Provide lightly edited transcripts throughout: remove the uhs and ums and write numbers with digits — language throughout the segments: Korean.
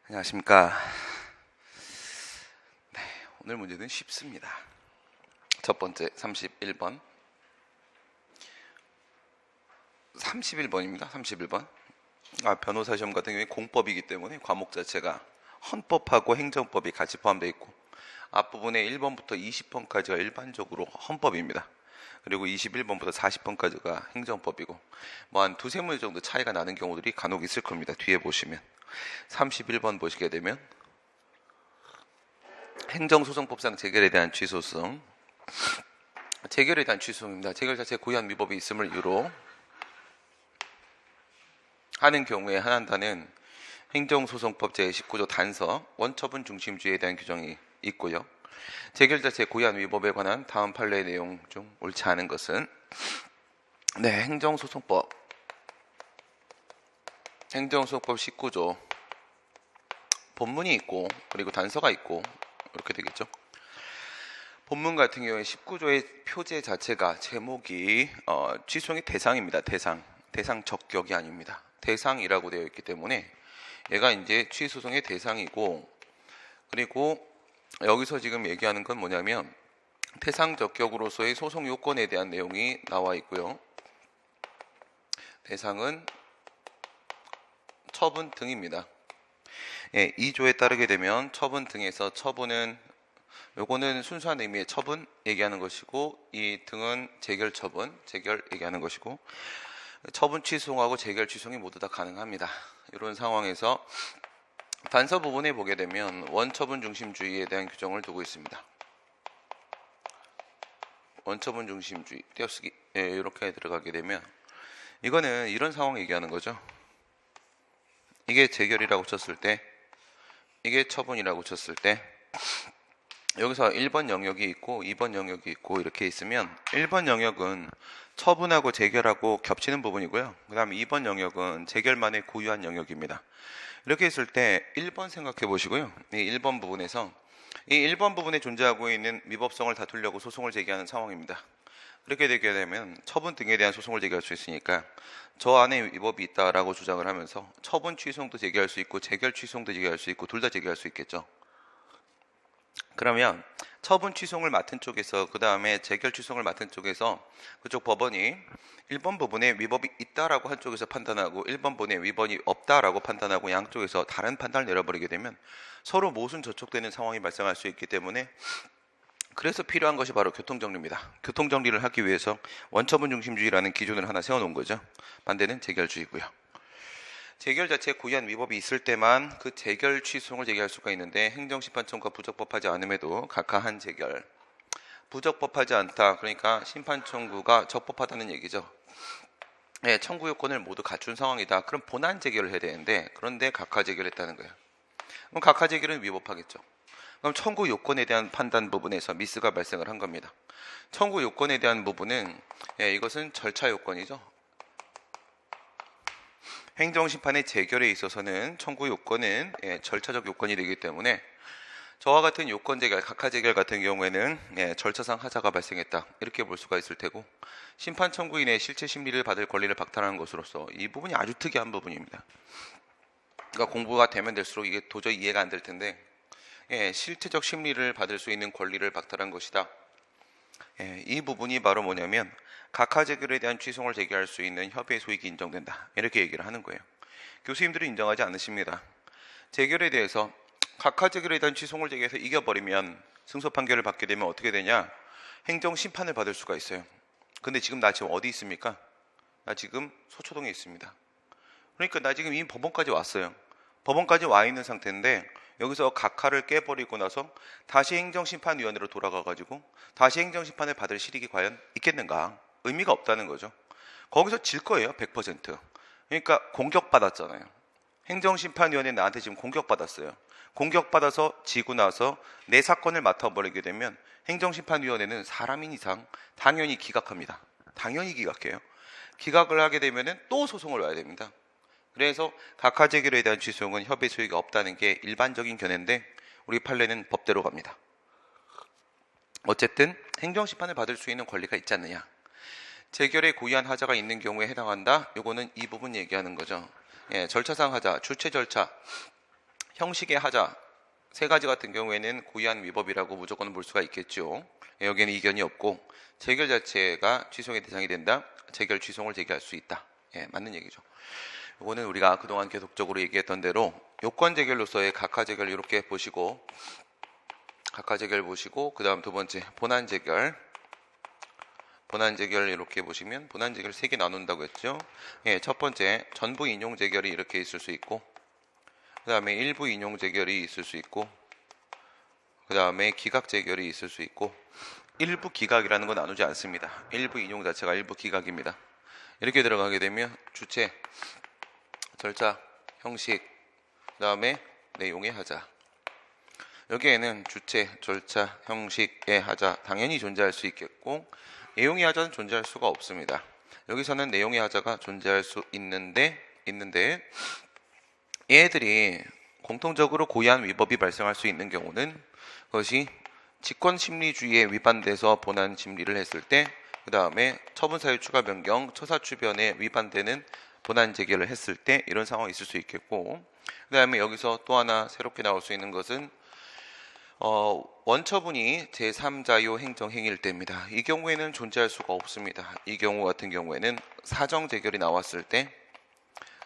안녕하십니까. 네, 오늘 문제는 쉽습니다. 첫 번째 31번. 31번입니다. 31번. 변호사 시험 같은 경우에 공법이기 때문에 과목 자체가 헌법하고 행정법이 같이 포함되어 있고 앞부분에 1번부터 20번까지가 일반적으로 헌법입니다. 그리고 21번부터 40번까지가 행정법이고 뭐 한 두세 문제 정도 차이가 나는 경우들이 간혹 있을 겁니다. 뒤에 보시면 31번 보시게 되면 행정소송법상 재결에 대한 취소성, 재결에 대한 취소입니다. 재결 자체에 고유한 위법이 있음을 이유로 하는 경우에 한한다는 행정소송법 제19조 단서 원처분 중심주의에 대한 규정이 있고요. 재결 자체의 고유한 위법에 관한 다음 판례의 내용 중 옳지 않은 것은 행정소송법 19조 본문이 있고 그리고 단서가 있고 이렇게 되겠죠. 본문 같은 경우에 19조의 표제 자체가 제목이 취소의 대상입니다. 대상 적격이 아닙니다. 대상이라고 되어 있기 때문에 얘가 이제 취소송의 대상이고, 그리고 여기서 지금 얘기하는 건 뭐냐면 대상 적격으로서의 소송 요건에 대한 내용이 나와 있고요. 대상은 처분 등입니다. 2조에 따르게 되면 처분 등에서 처분은 요거는 순수한 의미의 처분 얘기하는 것이고, 이 등은 재결 처분, 재결 얘기하는 것이고, 처분 취소하고 재결 취소이 모두 다 가능합니다. 이런 상황에서 단서 부분에 보게 되면 원처분 중심주의에 대한 규정을 두고 있습니다. 원처분 중심주의 띄어쓰기 이렇게 들어가게 되면 이거는 이런 상황 얘기하는 거죠. 이게 재결이라고 쳤을 때, 이게 처분이라고 쳤을 때, 여기서 1번 영역이 있고 2번 영역이 있고 이렇게 있으면 1번 영역은 처분하고 재결하고 겹치는 부분이고요. 그 다음에 2번 영역은 재결만의 고유한 영역입니다. 이렇게 했을 때 1번 생각해 보시고요. 이 1번 부분에서 이 1번 부분에 존재하고 있는 위법성을 다투려고 소송을 제기하는 상황입니다. 이렇게 되게 되면 처분 등에 대한 소송을 제기할 수 있으니까 저 안에 위법이 있다라고 주장을 하면서 처분 취소도 제기할 수 있고 재결 취소도 제기할 수 있고 둘 다 제기할 수 있겠죠. 그러면 처분 취소를 맡은 쪽에서 그 다음에 재결 취소를 맡은 쪽에서 그쪽 법원이 1번 부분에 위법이 있다라고 한쪽에서 판단하고 1번 부분에 위법이 없다라고 판단하고 양쪽에서 다른 판단을 내려버리게 되면 서로 모순 저촉되는 상황이 발생할 수 있기 때문에, 그래서 필요한 것이 바로 교통정리입니다. 교통정리를 하기 위해서 원처분 중심주의라는 기준을 하나 세워놓은 거죠. 반대는 재결주의고요. 재결 자체에 고유한 위법이 있을 때만 그 재결 취소를 제기할 수가 있는데, 행정심판청구가 부적법하지 않음에도 각하한 재결, 부적법하지 않다 그러니까 심판청구가 적법하다는 얘기죠. 청구 요건을 모두 갖춘 상황이다. 그럼 본안 재결을 해야 되는데, 그런데 각하 재결했다는 거예요. 그럼 각하 재결은 위법하겠죠. 그럼 청구 요건에 대한 판단 부분에서 미스가 발생을 한 겁니다. 청구 요건에 대한 부분은 이것은 절차 요건이죠. 행정심판의 재결에 있어서는 청구 요건은 절차적 요건이 되기 때문에 저와 같은 요건 재결, 각하 재결 같은 경우에는 절차상 하자가 발생했다 이렇게 볼 수가 있을 테고, 심판 청구인의 실체 심리를 받을 권리를 박탈하는 것으로서 이 부분이 아주 특이한 부분입니다. 그러니까 공부가 되면 될수록 이게 도저히 이해가 안 될 텐데, 실체적 심리를 받을 수 있는 권리를 박탈한 것이다. 이 부분이 바로 뭐냐면 각하 재결에 대한 취소를 제기할 수 있는 협의의 소익이 인정된다 이렇게 얘기를 하는 거예요. 교수님들은 인정하지 않으십니다. 재결에 대해서 각하 재결에 대한 취소를 제기해서 이겨버리면 승소 판결을 받게 되면 어떻게 되냐, 행정심판을 받을 수가 있어요. 근데 지금 나 지금 어디 있습니까? 나 지금 서초동에 있습니다. 그러니까 나 지금 이미 법원까지 왔어요. 법원까지 와 있는 상태인데 여기서 각하를 깨버리고 나서 다시 행정심판위원회로 돌아가가지고 다시 행정심판을 받을 실익이 과연 있겠는가? 의미가 없다는 거죠. 거기서 질 거예요. 100%. 그러니까 공격받았잖아요. 행정심판위원회 나한테 지금 공격받았어요. 공격받아서 지고 나서 내 사건을 맡아버리게 되면 행정심판위원회는 사람인 이상 당연히 기각합니다. 당연히 기각해요. 기각을 하게 되면 또 소송을 와야 됩니다. 그래서 각하 재결에 대한 취소는 협의 소익이 없다는 게 일반적인 견해인데 우리 판례는 법대로 갑니다. 어쨌든 행정심판을 받을 수 있는 권리가 있지 않느냐. 재결에 고유한 하자가 있는 경우에 해당한다. 요거는 이 부분 얘기하는 거죠. 절차상 하자, 주체 절차. 형식의 하자 세 가지 같은 경우에는 고의한 위법이라고 무조건 볼 수가 있겠죠. 여기에는 이견이 없고 재결 자체가 취소의 대상이 된다. 재결 취소를 제기할 수 있다. 맞는 얘기죠. 이거는 우리가 그동안 계속적으로 얘기했던 대로 요건 재결로서의 각하 재결 이렇게 보시고 각하 재결 보시고 그 다음 두 번째 본안 재결 이렇게 보시면 본안 재결 3개 나눈다고 했죠. 첫 번째 전부 인용 재결이 이렇게 있을 수 있고 그 다음에 일부 인용 재결이 있을 수 있고 그 다음에 기각 재결이 있을 수 있고 일부 기각이라는 건 나누지 않습니다. 일부 인용 자체가 일부 기각입니다. 이렇게 들어가게 되면 주체, 절차, 형식, 그 다음에 내용의 하자. 여기에는 주체, 절차, 형식의 하자 당연히 존재할 수 있겠고 내용의 하자는 존재할 수가 없습니다. 여기서는 내용의 하자가 존재할 수 있는데 얘들이 공통적으로 고의한 위법이 발생할 수 있는 경우는 그것이 직권심리주의에 위반돼서 본안 심리를 했을 때 그 다음에 처분사유 추가 변경, 처사추변에 위반되는 본안 재결을 했을 때 이런 상황이 있을 수 있겠고 그 다음에 여기서 또 하나 새롭게 나올 수 있는 것은 원처분이 제3자요 행정행위일 때입니다. 이 경우에는 존재할 수가 없습니다. 이 경우 같은 경우에는 사정 재결이 나왔을 때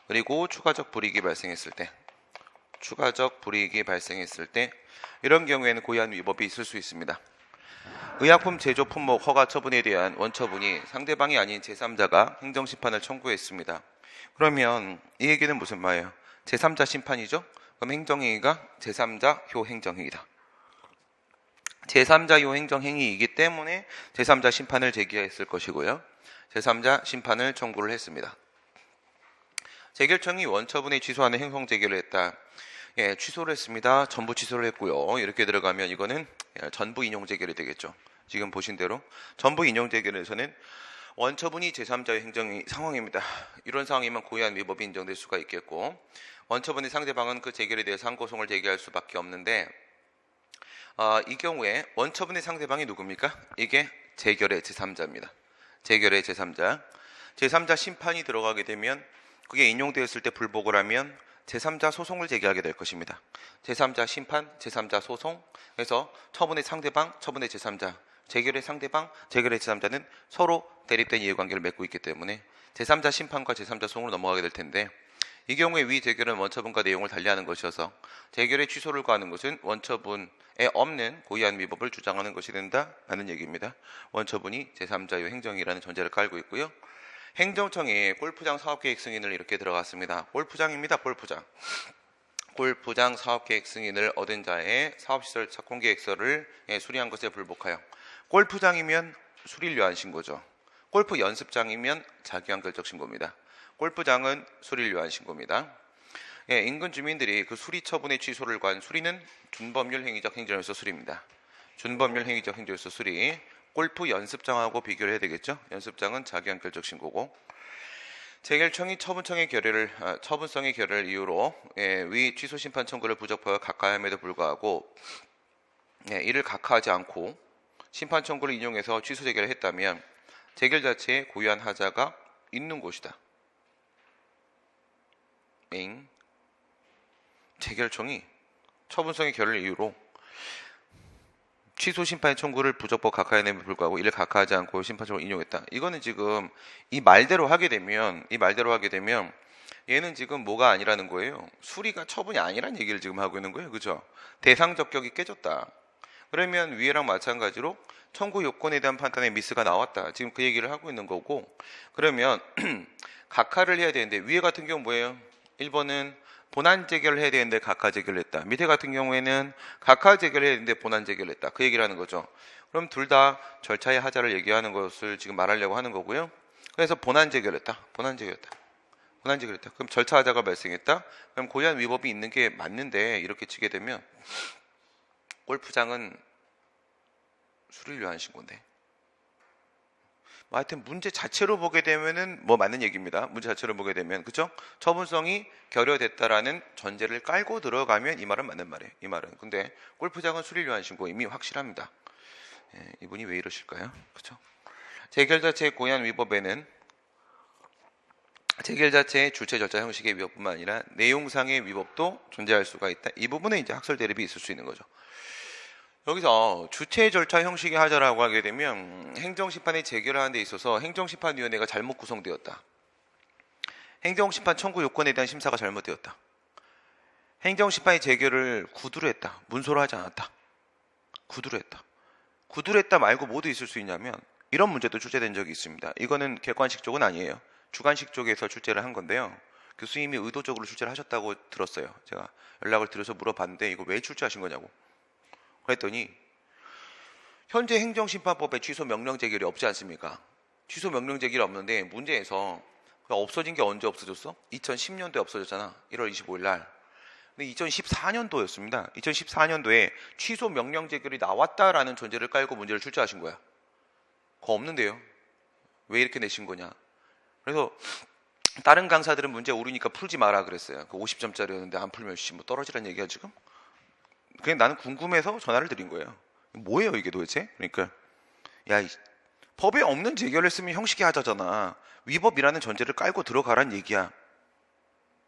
그리고 추가적 불이익이 발생했을 때 이런 경우에는 고의한 위법이 있을 수 있습니다. 의약품 제조 품목 허가 처분에 대한 원처분이 상대방이 아닌 제3자가 행정심판을 청구했습니다. 그러면 이 얘기는 무슨 말이에요? 제3자 심판이죠? 그럼 행정행위가 제3자효 행정행위다. 제3자효 행정행위이기 때문에 제3자 심판을 제기했을 것이고요. 제3자 심판을 청구를 했습니다. 재결청이 원처분에 취소하는 행성 재결을 했다. 취소를 했습니다. 전부 취소를 했고요. 이렇게 들어가면 이거는 전부 인용 재결이 되겠죠. 지금 보신 대로 전부 인용 재결에서는 원처분이 제3자의 행정이 상황입니다. 이런 상황이면 고의한 위법이 인정될 수가 있겠고 원처분의 상대방은 그 재결에 대해서 항고송을 제기할 수밖에 없는데 이 경우에 원처분의 상대방이 누굽니까? 이게 재결의 제3자입니다. 재결의 제3자. 제3자 심판이 들어가게 되면 그게 인용되었을 때 불복을 하면 제3자 소송을 제기하게 될 것입니다. 제3자 심판, 제3자 소송. 그래서 처분의 상대방, 처분의 제3자, 재결의 상대방, 재결의 제3자는 서로 대립된 이해관계를 맺고 있기 때문에 제3자 심판과 제3자 소송으로 넘어가게 될 텐데 이 경우에 위 재결은 원처분과 내용을 달리하는 것이어서 재결의 취소를 구하는 것은 원처분에 없는 고의한 위법을 주장하는 것이 된다라는 얘기입니다. 원처분이 제3자의 행정이라는 전제를 깔고 있고요. 행정청이 골프장 사업계획 승인을 이렇게 들어갔습니다. 골프장입니다. 골프장 사업계획 승인을 얻은 자의 사업시설 착공계획서를 수리한 것에 불복하여 골프장이면 수리료한 신고죠. 골프 연습장이면 자기한결적 신고입니다. 골프장은 수리료한 신고입니다. 인근 주민들이 그 수리 처분의 취소를 구한 수리는 준법률 행위적 행정요소 수리입니다. 준법률 행위적 행정요소 수리. 골프 연습장하고 비교를 해야 되겠죠. 연습장은 자기한결적 신고고 재결청이 처분성의 결의를 이유로 위 취소 심판 청구를 부적법하여 각하함에도 불구하고 이를 각하하지 않고 심판 청구를 인용해서 취소 재결을 했다면 재결 자체에 고유한 하자가 있는 곳이다. 재결청이 처분성의 결의를 이유로 취소 심판 청구를 부적법 각하함에도 불구하고 이를 각하하지 않고 심판 청구를 인용했다. 이거는 지금 이 말대로 하게 되면 얘는 지금 뭐가 아니라는 거예요. 수리가 처분이 아니라는 얘기를 지금 하고 있는 거예요. 그죠? 대상 적격이 깨졌다. 그러면 위에랑 마찬가지로 청구 요건에 대한 판단에 미스가 나왔다. 지금 그 얘기를 하고 있는 거고 그러면 각하를 해야 되는데 위에 같은 경우 뭐예요? 1번은 본안 재결을 해야 되는데 각하 재결을 했다. 밑에 같은 경우에는 각하 재결을 해야 되는데 본안 재결을 했다. 그 얘기를 하는 거죠. 그럼 둘 다 절차의 하자를 얘기하는 것을 지금 말하려고 하는 거고요. 그래서 본안 재결했다. 그럼 절차 하자가 발생했다. 그럼 고의한 위법이 있는 게 맞는데 이렇게 치게 되면 골프장은 수리를 위한 신고인데 하여튼 문제 자체로 보게 되면은 뭐 맞는 얘기입니다. 문제 자체로 보게 되면 그죠? 처분성이 결여됐다라는 전제를 깔고 들어가면 이 말은 맞는 말이에요. 이 말은 근데 골프장은 수리를 위한 신고 이미 확실합니다. 이분이 왜 이러실까요? 그죠? 재결 자체의 고의한 위법에는 재결 자체의 주체 절차 형식의 위법뿐만 아니라 내용상의 위법도 존재할 수가 있다. 이 부분에 이제 학설 대립이 있을 수 있는 거죠. 여기서 주체 절차 형식의 하자라고 하게 되면 행정심판이 재결하는 데 있어서 행정심판위원회가 잘못 구성되었다. 행정심판 청구 요건에 대한 심사가 잘못되었다. 행정심판이 재결을 구두로 했다. 문서로 하지 않았다. 구두로 했다. 구두로 했다 말고 뭐도 있을 수 있냐면 이런 문제도 출제된 적이 있습니다. 이거는 객관식 쪽은 아니에요. 주관식 쪽에서 출제를 한 건데요. 교수님이 의도적으로 출제를 하셨다고 들었어요. 제가 연락을 드려서 물어봤는데 이거 왜 출제하신 거냐고. 그랬더니 현재 행정심판법에 취소 명령 제결이 없지 않습니까? 취소 명령 제결이 없는데 문제에서 없어진 게 언제 없어졌어? 2010년도에 없어졌잖아. 1월 25일 날. 근데 2014년도였습니다. 2014년도에 취소 명령 제결이 나왔다라는 전제를 깔고 문제를 출제하신 거야. 그거 없는데요. 왜 이렇게 내신 거냐. 그래서 다른 강사들은 문제 오르니까 풀지 마라 그랬어요. 그 50점짜리였는데 안 풀면 뭐 떨어지란 얘기야 지금? 그냥 나는 궁금해서 전화를 드린 거예요. 뭐예요 이게 도대체? 그러니까 야, 법에 없는 재결을 쓰면 형식의 하자잖아. 위법이라는 전제를 깔고 들어가란 얘기야.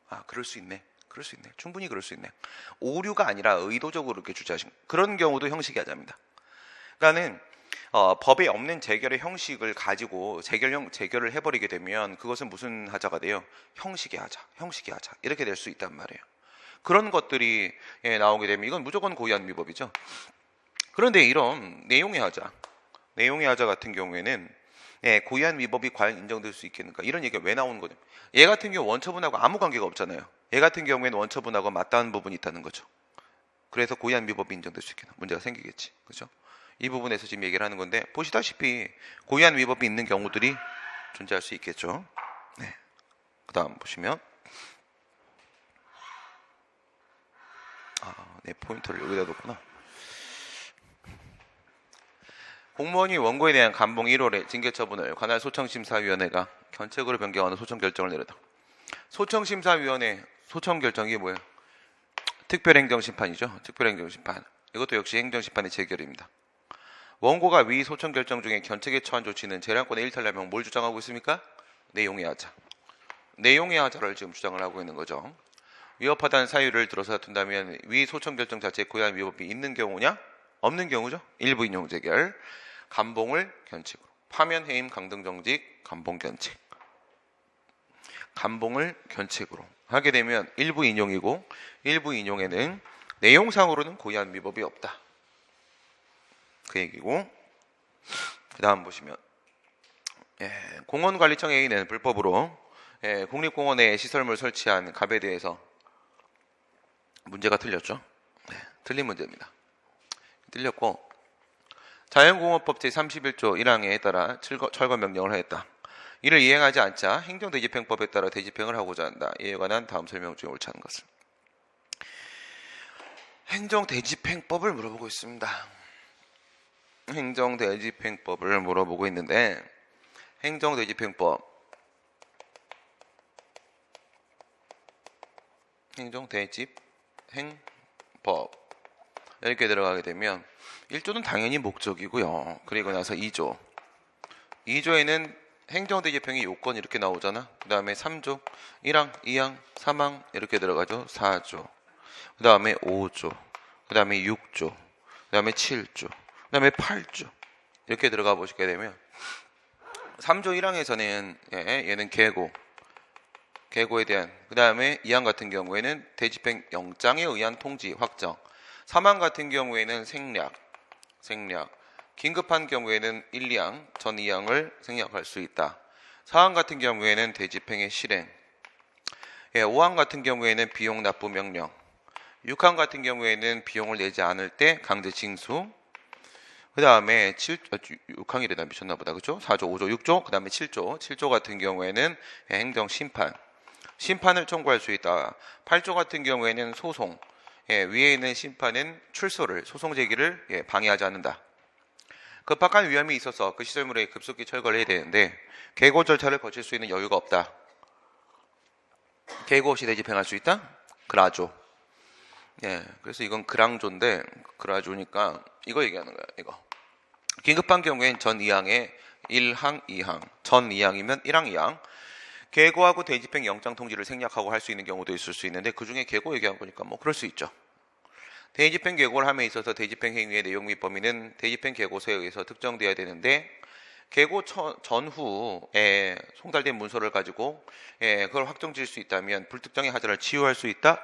아, 그럴 수 있네. 그럴 수 있네. 충분히 그럴 수 있네. 오류가 아니라 의도적으로 이렇게 주장하신 그런 경우도 형식의 하자입니다. 그러니까는 법에 없는 재결의 형식을 가지고 재결을 해버리게 되면 그것은 무슨 하자가 돼요? 형식의 하자, 형식의 하자 이렇게 될 수 있단 말이에요. 그런 것들이 나오게 되면 이건 무조건 고의한 위법이죠. 그런데 이런 내용의 하자 같은 경우에는 고의한 위법이 과연 인정될 수 있겠는가 이런 얘기가 왜 나오는 거죠? 얘 같은 경우 원처분하고 아무 관계가 없잖아요. 얘 같은 경우에는 원처분하고 맞닿은 부분이 있다는 거죠. 그래서 고의한 위법이 인정될 수 있겠나 문제가 생기겠지, 그렇죠? 이 부분에서 지금 얘기를 하는 건데 보시다시피 고의한 위법이 있는 경우들이 존재할 수 있겠죠. 네. 그 다음 보시면 네, 포인터를 여기다 뒀구나. 공무원이 원고에 대한 감봉 1월에 징계 처분을 관할 소청심사위원회가 견책으로 변경하는 소청 결정을 내렸다. 소청심사위원회 소청 결정이 뭐예요? 특별행정심판이죠. 특별행정심판. 이것도 역시 행정심판의 재결입니다. 원고가 위 소청 결정 중에 견책에 처한 조치는 재량권의 일탈하면 뭘 주장하고 있습니까? 내용의 하자. 내용의 하자를 지금 주장을 하고 있는 거죠. 위협하다는 사유를 들어서 다툰다면 위 소청 결정 자체에 고의한 위법이 있는 경우냐? 없는 경우죠. 일부 인용 재결, 감봉을 견책으로. 파면, 해임, 강등정직, 감봉 견책. 감봉을 견책으로 하게 되면 일부 인용이고 일부 인용에는 내용상으로는 고의한 위법이 없다. 그 얘기고 그 다음 보시면 공원관리청 A는 불법으로 국립공원에 시설물 설치한 갑에 대해서 문제가 틀렸죠. 틀린 문제입니다. 틀렸고 자연공원법 제31조 1항에 따라 철거 명령을 하였다. 이를 이행하지 않자 행정대집행법에 따라 대집행을 하고자 한다. 이에 관한 다음 설명 중에 옳지 않은 것을. 행정대집행법을 물어보고 있습니다. 행정대집행법을 물어보고 있는데 행정대집행법 이렇게 들어가게 되면 1조는 당연히 목적이고요. 그리고 나서 2조에는 행정대집행의 요건 이렇게 나오잖아. 그 다음에 3조 1항, 2항, 3항 이렇게 들어가죠. 4조 그 다음에 5조 그 다음에 6조 그 다음에 7조 그 다음에 8조 이렇게 들어가 보시게 되면 3조 1항에서는 얘는 계고에 대한 그 다음에 2항 같은 경우에는 대집행 영장에 의한 통지 확정 3항 같은 경우에는 생략 긴급한 경우에는 1, 2항 전 2항을 생략할 수 있다. 4항 같은 경우에는 대집행의 실행 5항 같은 경우에는 비용 납부 명령 6항 같은 경우에는 비용을 내지 않을 때 강제 징수 그 다음에 6항이래나 미쳤나 보다. 그죠? 4조, 5조, 6조, 그 다음에 7조 같은 경우에는 심판을 청구할 수 있다. 8조 같은 경우에는 소송 위에 있는 심판은 소송 제기를 방해하지 않는다. 급박한 위험이 있어서 그 시설물에 급속히 철거를 해야 되는데 계고 절차를 거칠 수 있는 여유가 없다. 계고 없이 대집행할 수 있다? 그라조. 그래서 이건 그랑조인데 그라조니까 이거 얘기하는 거야. 이거 긴급한 경우엔 전 2항에 1항, 2항 전 2항이면 1항, 2항 계고하고 대집행 영장 통지를 생략하고 할 수 있는 경우도 있을 수 있는데 그 중에 계고 얘기한 거니까 뭐 그럴 수 있죠. 대집행 계고를 함에 있어서 대집행 행위의 내용 및 범위는 대집행 계고서에 의해서 특정되어야 되는데 계고 전후에 송달된 문서를 가지고 그걸 확정지을 수 있다면 불특정의 하자를 치유할 수 있다.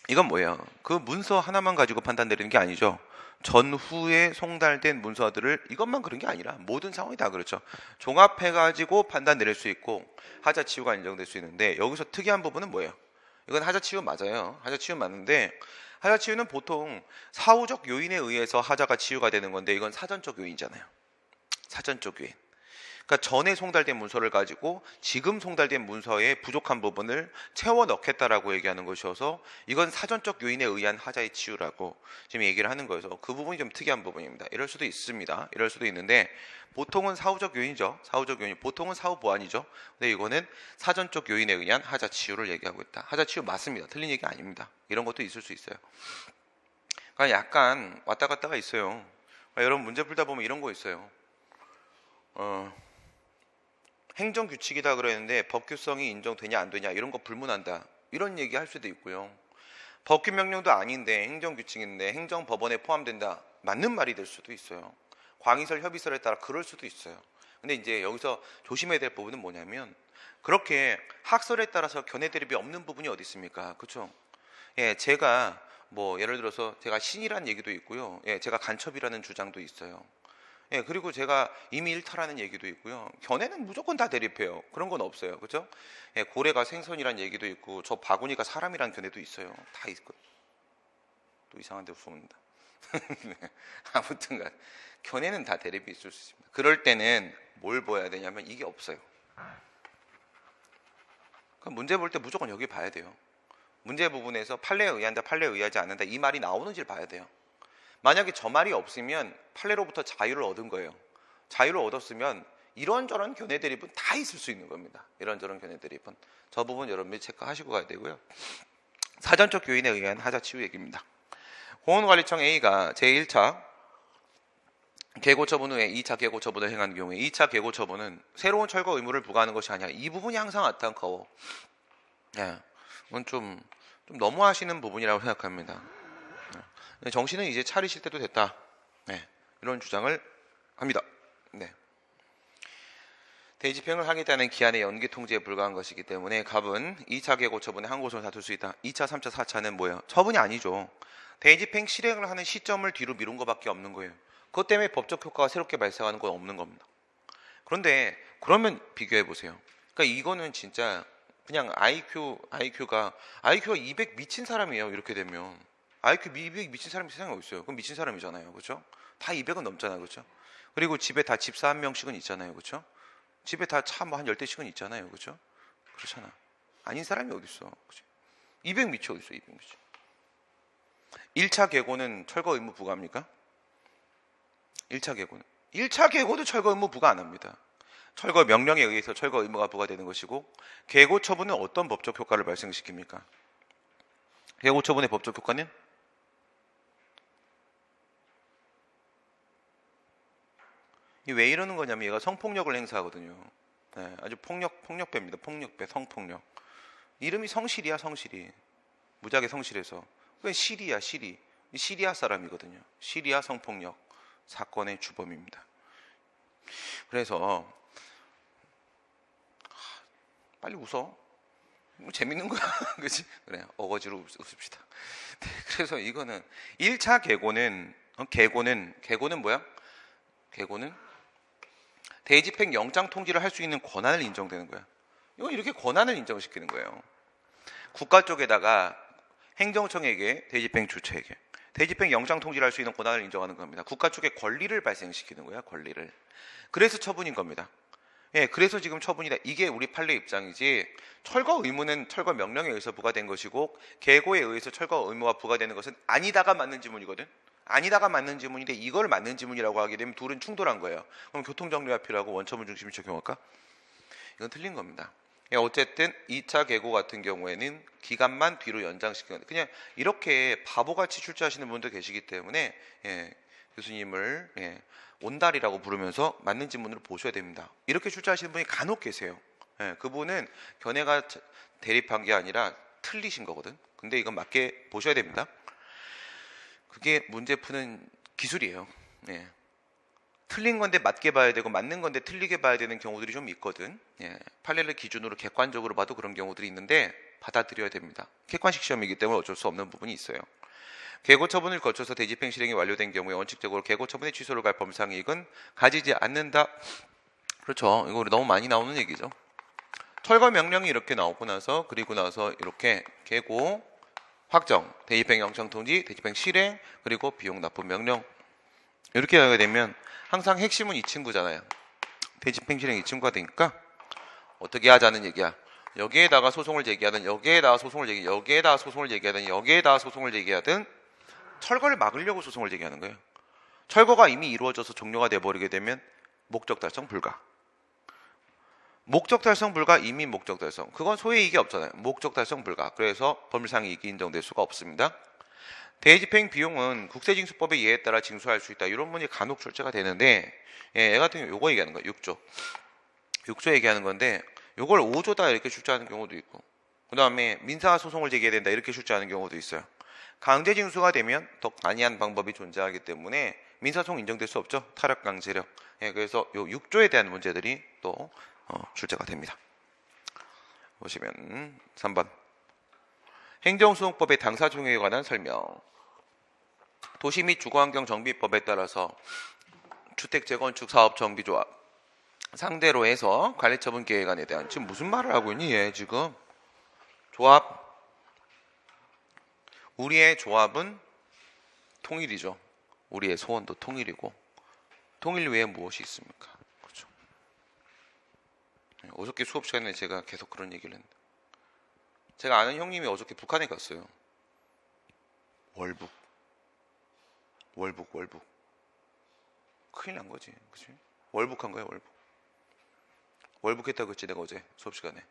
이건 뭐예요? 그 문서 하나만 가지고 판단 내리는 게 아니죠. 전후에 송달된 문서들을 이것만 그런 게 아니라 모든 상황이 다 그렇죠. 종합해가지고 판단 내릴 수 있고 하자 치유가 인정될 수 있는데 여기서 특이한 부분은 뭐예요? 이건 하자 치유 맞아요. 하자 치유 맞는데 하자 치유는 보통 사후적 요인에 의해서 하자가 치유가 되는 건데 이건 사전적 요인이잖아요. 사전적 요인. 그러니까 전에 송달된 문서를 가지고 지금 송달된 문서의 부족한 부분을 채워 넣겠다라고 얘기하는 것이어서 이건 사전적 요인에 의한 하자의 치유라고 지금 얘기를 하는 거여서 그 부분이 좀 특이한 부분입니다. 이럴 수도 있습니다. 이럴 수도 있는데 보통은 사후적 요인이죠. 사후적 요인. 보통은 사후 보완이죠. 근데 이거는 사전적 요인에 의한 하자 치유를 얘기하고 있다. 하자 치유 맞습니다. 틀린 얘기 아닙니다. 이런 것도 있을 수 있어요. 그러니까 약간 왔다 갔다가 있어요. 그러니까 여러분 문제 풀다 보면 이런 거 있어요. 행정규칙이다 그랬는데 법규성이 인정되냐 안 되냐 이런 거 불문한다 이런 얘기 할 수도 있고요. 법규명령도 아닌데 행정규칙인데 행정법원에 포함된다 맞는 말이 될 수도 있어요. 광의설 협의설에 따라 그럴 수도 있어요. 근데 이제 여기서 조심해야 될 부분은 뭐냐면 그렇게 학설에 따라서 견해 대립이 없는 부분이 어디 있습니까? 그렇죠? 제가 뭐 예를 들어서 제가 신이라는 얘기도 있고요. 제가 간첩이라는 주장도 있어요. 그리고 제가 이미 일탈하는 얘기도 있고요. 견해는 무조건 다 대립해요. 그런 건 없어요. 그죠? 고래가 생선이란 얘기도 있고, 저 바구니가 사람이란 견해도 있어요. 다 있고. 또 이상한 데 숨는다. 아무튼간, 견해는 다 대립이 있을 수 있습니다. 그럴 때는 뭘 봐야 되냐면 이게 없어요. 그러니까 문제 볼 때 무조건 여기 봐야 돼요. 문제 부분에서 판례에 의한다, 판례에 의하지 않는다, 이 말이 나오는지를 봐야 돼요. 만약에 저 말이 없으면 판례로부터 자유를 얻은 거예요. 자유를 얻었으면 이런저런 견해 대립은 다 있을 수 있는 겁니다. 이런저런 견해 대립은. 저 부분 여러분들이 체크하시고 가야 되고요. 사전적 요인에 의한 하자 치유 얘기입니다. 공원관리청 A가 제1차 계고 처분 후에 2차 계고 처분을 행한 경우에 2차 계고 처분은 새로운 철거 의무를 부과하는 것이 아니야. 이 부분이 항상 안타까워. 이건 좀 너무하시는 부분이라고 생각합니다. 정신은 이제 차리실 때도 됐다. 이런 주장을 합니다. 대집행을 하겠다는 기한의 연기 통지에 불과한 것이기 때문에 갑은 2차 계고 처분에 한 곳을 다툴 수 있다. 2차, 3차, 4차는 뭐예요? 처분이 아니죠. 대집행 실행을 하는 시점을 뒤로 미룬 것밖에 없는 거예요. 그것 때문에 법적 효과가 새롭게 발생하는 건 없는 겁니다. 그런데 그러면 비교해 보세요. 그러니까 이거는 진짜 그냥 IQ가 200 미친 사람이에요. 이렇게 되면 IQ 200 미친 사람이 세상에 어디 있어요? 그럼 미친 사람이잖아요. 그렇죠? 다 200은 넘잖아요. 그렇죠? 그리고 집에 다 집사 한 명씩은 있잖아요. 그렇죠? 집에 다 차 뭐 한 10대씩은 있잖아요. 그렇죠? 그렇잖아. 아닌 사람이 어디 있어? 그렇죠? 200 미치 어디 있어? 200 미치. 1차 계고는 철거 의무 부과합니까? 1차 계고도 철거 의무 부과 안 합니다. 철거 명령에 의해서 철거 의무가 부과되는 것이고 계고 처분은 어떤 법적 효과를 발생시킵니까? 계고 처분의 법적 효과는 왜 이러는 거냐면 얘가 성폭력을 행사하거든요. 아주 폭력배입니다. 폭력배, 성폭력. 이름이 성실이야, 성실이. 무지하게 성실해서. 그게 시리야, 시리. 시리아 사람이거든요. 시리아 성폭력 사건의 주범입니다. 그래서 빨리 웃어. 재밌는 거야. 그치? 그래, 어거지로 웃읍시다. 그래서 이거는 1차 계고는 뭐야? 계고는 대집행 영장 통지를 할 수 있는 권한을 인정되는 거야. 이건 이렇게 권한을 인정시키는 거예요. 국가 쪽에다가 행정청에게 대집행 주체에게 대집행 영장 통지를 할 수 있는 권한을 인정하는 겁니다. 국가 쪽에 권리를 발생시키는 거야. 권리를. 그래서 처분인 겁니다. 그래서 지금 처분이다. 이게 우리 판례 입장이지 철거 의무는 철거 명령에 의해서 부과된 것이고 계고에 의해서 철거 의무가 부과되는 것은 아니다가 맞는 지문이거든. 아니다가 맞는 지문인데 이걸 맞는 지문이라고 하게 되면 둘은 충돌한 거예요. 그럼 교통정리가 필요하고 원처분 중심이 적용할까? 이건 틀린 겁니다. 어쨌든 2차 계고 같은 경우에는 기간만 뒤로 연장시키는 그냥 이렇게 바보같이 출제하시는 분도 계시기 때문에 교수님을 온달이라고 부르면서 맞는 지문으로 보셔야 됩니다. 이렇게 출제하시는 분이 간혹 계세요. 예, 그분은 견해가 대립한 게 아니라 틀리신 거거든. 근데 이건 맞게 보셔야 됩니다. 그게 문제 푸는 기술이에요. 예. 틀린 건데 맞게 봐야 되고 맞는 건데 틀리게 봐야 되는 경우들이 좀 있거든. 예. 판례를 기준으로 객관적으로 봐도 그런 경우들이 있는데 받아들여야 됩니다. 객관식 시험이기 때문에 어쩔 수 없는 부분이 있어요. 계고 처분을 거쳐서 대집행 실행이 완료된 경우에 원칙적으로 계고 처분의 취소를 갈 범상이익은 가지지 않는다. 그렇죠. 이거 너무 많이 나오는 얘기죠. 철거 명령이 이렇게 나오고 나서 그리고 나서 이렇게 계고 확정, 대집행 영장 통지, 대집행 실행, 그리고 비용 납부 명령 이렇게 하게 되면 항상 핵심은 이 친구잖아요. 대집행 실행 이 친구가 되니까 어떻게 하자는 얘기야. 여기에다가 소송을 제기하든 여기에다가 소송을 여기에다가 소송을 제기하든 여기에다가 소송을 제기하든 철거를 막으려고 소송을 제기하는 거예요. 철거가 이미 이루어져서 종료가 돼버리게 되면 목적 달성 불가. 목적 달성 불가, 이미 목적 달성. 그건 소의 이익이 없잖아요. 목적 달성 불가. 그래서 법률상 이익이 인정될 수가 없습니다. 대집행 비용은 국세징수법의 예에 따라 징수할 수 있다. 이런 문이 간혹 출제가 되는데, 얘 같은 경우 요거 얘기하는 거예요. 6조. 6조 얘기하는 건데, 요걸 5조다 이렇게 출제하는 경우도 있고, 그 다음에 민사소송을 제기해야 된다 이렇게 출제하는 경우도 있어요. 강제징수가 되면 더 간이한 방법이 존재하기 때문에 민사소송 인정될 수 없죠. 타력 강제력. 예, 그래서 요 6조에 대한 문제들이 또 출제가 됩니다. 보시면 3번 행정소송법의 당사조정에 관한 설명. 도시 및 주거환경정비법에 따라서 주택재건축사업정비조합 상대로 해서 관리처분 계획안에 대한, 지금 무슨 말을 하고 있니 얘 지금. 조합, 우리의 조합은 통일이죠. 우리의 소원도 통일이고, 통일 외에 무엇이 있습니까? 그렇죠. 어저께 수업 시간에 제가 계속 그런 얘기를 했는데, 제가 아는 형님이 어저께 북한에 갔어요. 월북. 큰일 난 거지. 그치? 월북한 거야, 월북. 월북했다고 했지, 내가 어제 수업 시간에.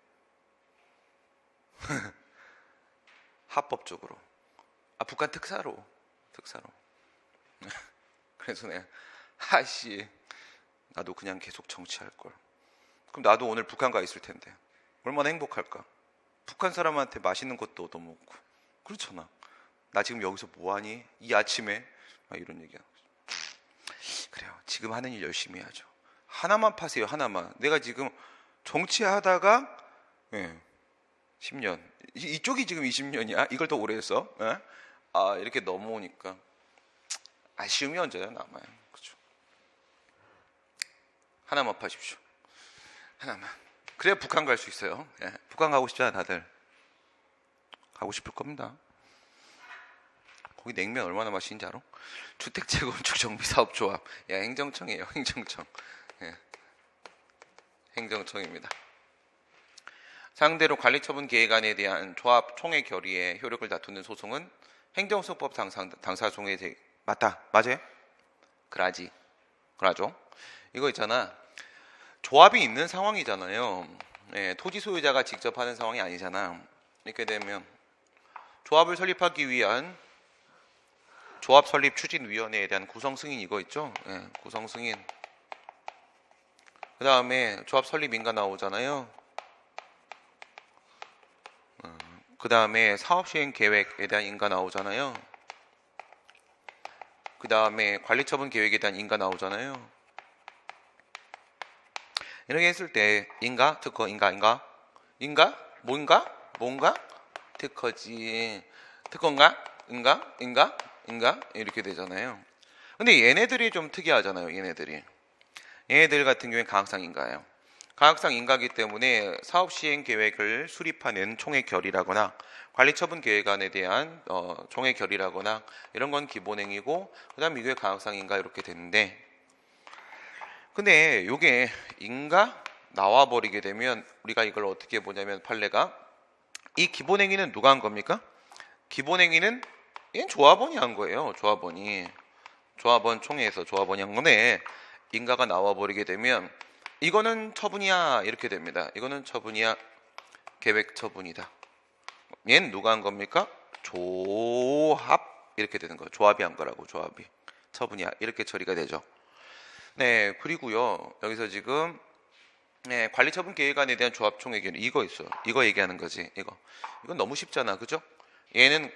합법적으로. 북한 특사로. 그래서 내가, 나도 그냥 계속 정치할걸. 그럼 나도 오늘 북한 가 있을 텐데. 얼마나 행복할까? 북한 사람한테 맛있는 것도 얻어먹고. 그렇잖아. 나 지금 여기서 뭐하니? 이 아침에? 막 이런 얘기야. 그래요. 지금 하는 일 열심히 해야죠. 하나만 파세요, 하나만. 내가 지금 정치하다가 10년. 이쪽이 지금 20년이야? 이걸 더 오래 했어? 이렇게 넘어오니까 아쉬움이 언제나 남아요. 그렇죠? 하나만 파십시오. 하나만. 그래야 북한 갈 수 있어요. 북한 가고 싶잖아, 다들. 가고 싶을 겁니다. 거기 냉면 얼마나 맛있는지 알아? 주택재건축정비사업조합. 행정청이에요, 행정청. 행정청입니다. 상대로 관리처분 계획안에 대한 조합 총회 결의에 효력을 다투는 소송은 행정소송법 당사종에 맞다. 맞아요? 그러죠. 이거 있잖아. 조합이 있는 상황이잖아요. 토지 소유자가 직접 하는 상황이 아니잖아. 이렇게 되면 조합을 설립하기 위한 조합 설립 추진위원회에 대한 구성 승인 이거 있죠? 구성 승인. 그 다음에 조합 설립 인가 나오잖아요. 그 다음에 사업 시행 계획에 대한 인가 나오잖아요. 그 다음에 관리처분 계획에 대한 인가 나오잖아요. 이렇게 했을 때 인가, 특허, 인가, 뭔가, 특허지, 특허인가, 인가 이렇게 되잖아요. 근데 얘네들이 좀 특이하잖아요. 얘네들 같은 경우에 가학상 인가예요. 가학상 인가기 때문에 사업 시행 계획을 수립하는 총회 결의라거나 관리처분 계획안에 대한 총회 결의라거나 이런 건 기본행위고, 그다음 이게 가학상 인가 이렇게 되는데, 근데 요게 인가 나와 버리게 되면 우리가 이걸 어떻게 보냐면, 판례가 이 기본행위는 누가 한 겁니까? 기본행위는 얘는 조합원이 한 거예요. 조합원 총회에서 조합원이 한 건데, 인가가 나와 버리게 되면 이거는 처분이야 이렇게 됩니다. 이거는 처분이야, 계획 처분이다. 얘는 누가 한 겁니까? 조합 이렇게 되는 거예요. 조합이 한 거라고. 조합이 처분이야 이렇게 처리가 되죠. 네, 그리고요 여기서 지금 관리처분 계획안에 대한 조합총회견 이거 있어요. 이거 얘기하는 거지. 이건 너무 쉽잖아, 그죠? 얘는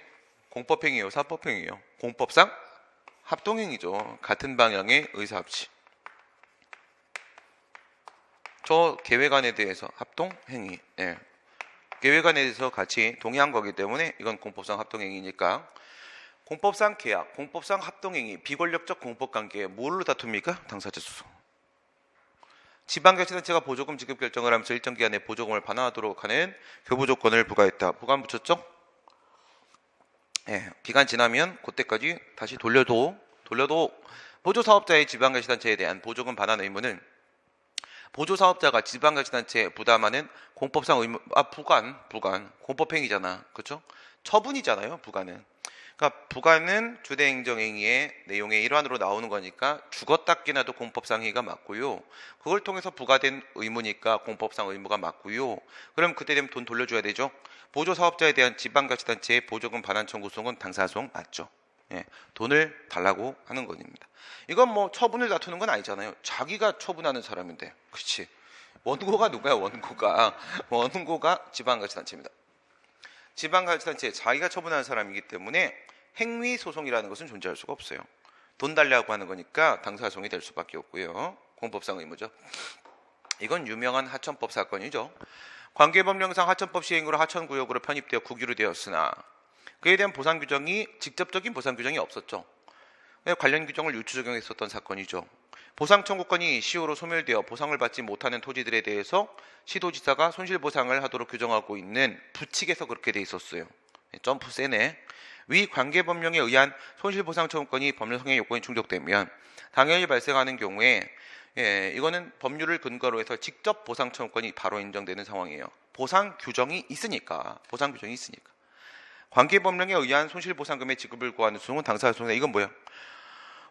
공법행위요, 사법행위요. 공법상 합동행위죠. 같은 방향의 의사합치. 저 계획안에 대해서 합동행위. 계획안에 대해서 같이 동의한 거기 때문에 이건 공법상 합동행위니까. 공법상 계약, 공법상 합동행위, 비권력적 공법관계에 뭘로 다툽니까? 당사자 소송. 지방자치단체가 보조금 지급 결정을 하면서 일정 기간 내 보조금을 반환하도록 하는 교부 조건을 부과했다. 부관 붙였죠? 기간 지나면 그때까지 다시 돌려도 보조사업자의 지방자치단체에 대한 보조금 반환 의무는 보조사업자가 지방자치단체에 부담하는 공법상 의무, 부관, 공법행위잖아. 그렇죠? 처분이잖아요, 부관은. 그러니까 부관은 주대행정행위의 내용의 일환으로 나오는 거니까 죽었다 깨나도 공법상 행위가 맞고요. 그걸 통해서 부과된 의무니까 공법상 의무가 맞고요. 그럼 그때 되면 돈 돌려줘야 되죠. 보조사업자에 대한 지방자치단체의 보조금 반환 청구 소송은 당사소송 맞죠. 돈을 달라고 하는 겁니다. 이건 뭐 처분을 다투는 건 아니잖아요. 자기가 처분하는 사람인데, 그렇지? 원고가 누가야? 원고가 지방자치단체입니다. 지방자치단체 자기가 처분하는 사람이기 때문에 행위소송이라는 것은 존재할 수가 없어요. 돈 달라고 하는 거니까 당사소송이 될 수밖에 없고요. 공법상 의무죠. 이건 유명한 하천법 사건이죠. 관계법령상 하천법 시행으로 하천구역으로 편입되어 국유로 되었으나 그에 대한 보상 규정이 직접적인 보상 규정이 없었죠. 관련 규정을 유추 적용했었던 사건이죠. 보상 청구권이 시효로 소멸되어 보상을 받지 못하는 토지들에 대해서 시도지사가 손실보상을 하도록 규정하고 있는 부칙에서 그렇게 돼 있었어요. 점프 세네. 위 관계법령에 의한 손실보상 청구권이 법령성의 요건이 충족되면 당연히 발생하는 경우에 이거는 법률을 근거로 해서 직접 보상 청구권이 바로 인정되는 상황이에요. 보상 규정이 있으니까. 관계법령에 의한 손실보상금의 지급을 구하는 소송은 당사소송이다. 이건 뭐야?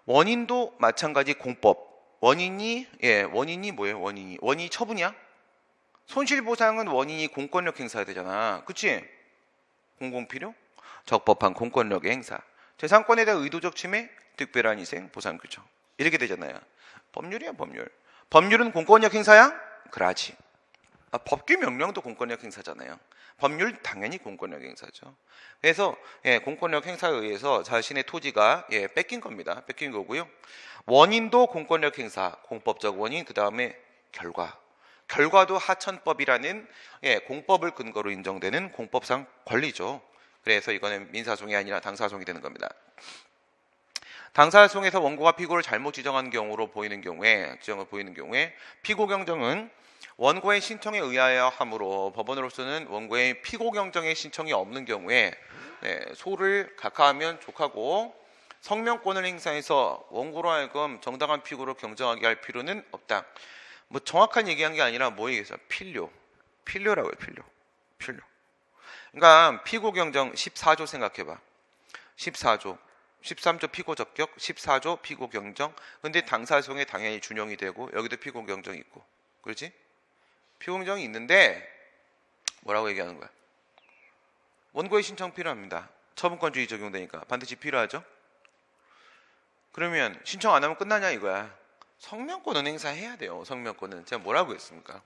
원인도 마찬가지 공법. 원인이 뭐예요? 원인이 처분이야? 손실보상은 원인이 공권력 행사해야 되잖아. 그치? 공공필요? 적법한 공권력의 행사. 재산권에 대한 의도적 침해, 특별한 희생, 보상 규정. 이렇게 되잖아요. 법률이야, 법률. 법률은 공권력 행사야? 그러지. 법규 명령도 공권력 행사잖아요. 법률 당연히 공권력 행사죠. 그래서 공권력 행사에 의해서 자신의 토지가 뺏긴 겁니다. 뺏긴 거고요. 원인도 공권력 행사, 공법적 원인, 그 다음에 결과도 하천법이라는 공법을 근거로 인정되는 공법상 권리죠. 그래서 이거는 민사소송이 아니라 당사소송이 되는 겁니다. 당사소송에서 원고가 피고를 잘못 지정한 경우로 보이는 경우에 피고 경정은 원고의 신청에 의하여 하므로 법원으로서는 원고의 피고 경정의 신청이 없는 경우에 소를 각하하면 족하고 성명권을 행사해서 원고로 하여금 정당한 피고로 경정하게 할 필요는 없다. 뭐 정확한 얘기한 게 아니라 뭐 얘기했어요? 필요라고요. 필요. 그러니까 피고 경정 14조 생각해봐. 14조 13조 피고 적격, 14조 피고 경정. 근데 당사소송에 당연히 준용이 되고 여기도 피고 경정이 있고, 그렇지? 피고 경정이 있는데 뭐라고 얘기하는 거야? 원고의 신청 필요합니다. 처분권주의 적용되니까 반드시 필요하죠. 그러면 신청 안 하면 끝나냐 이거야. 성명권은 행사해야 돼요. 성명권은 제가 뭐라고 했습니까?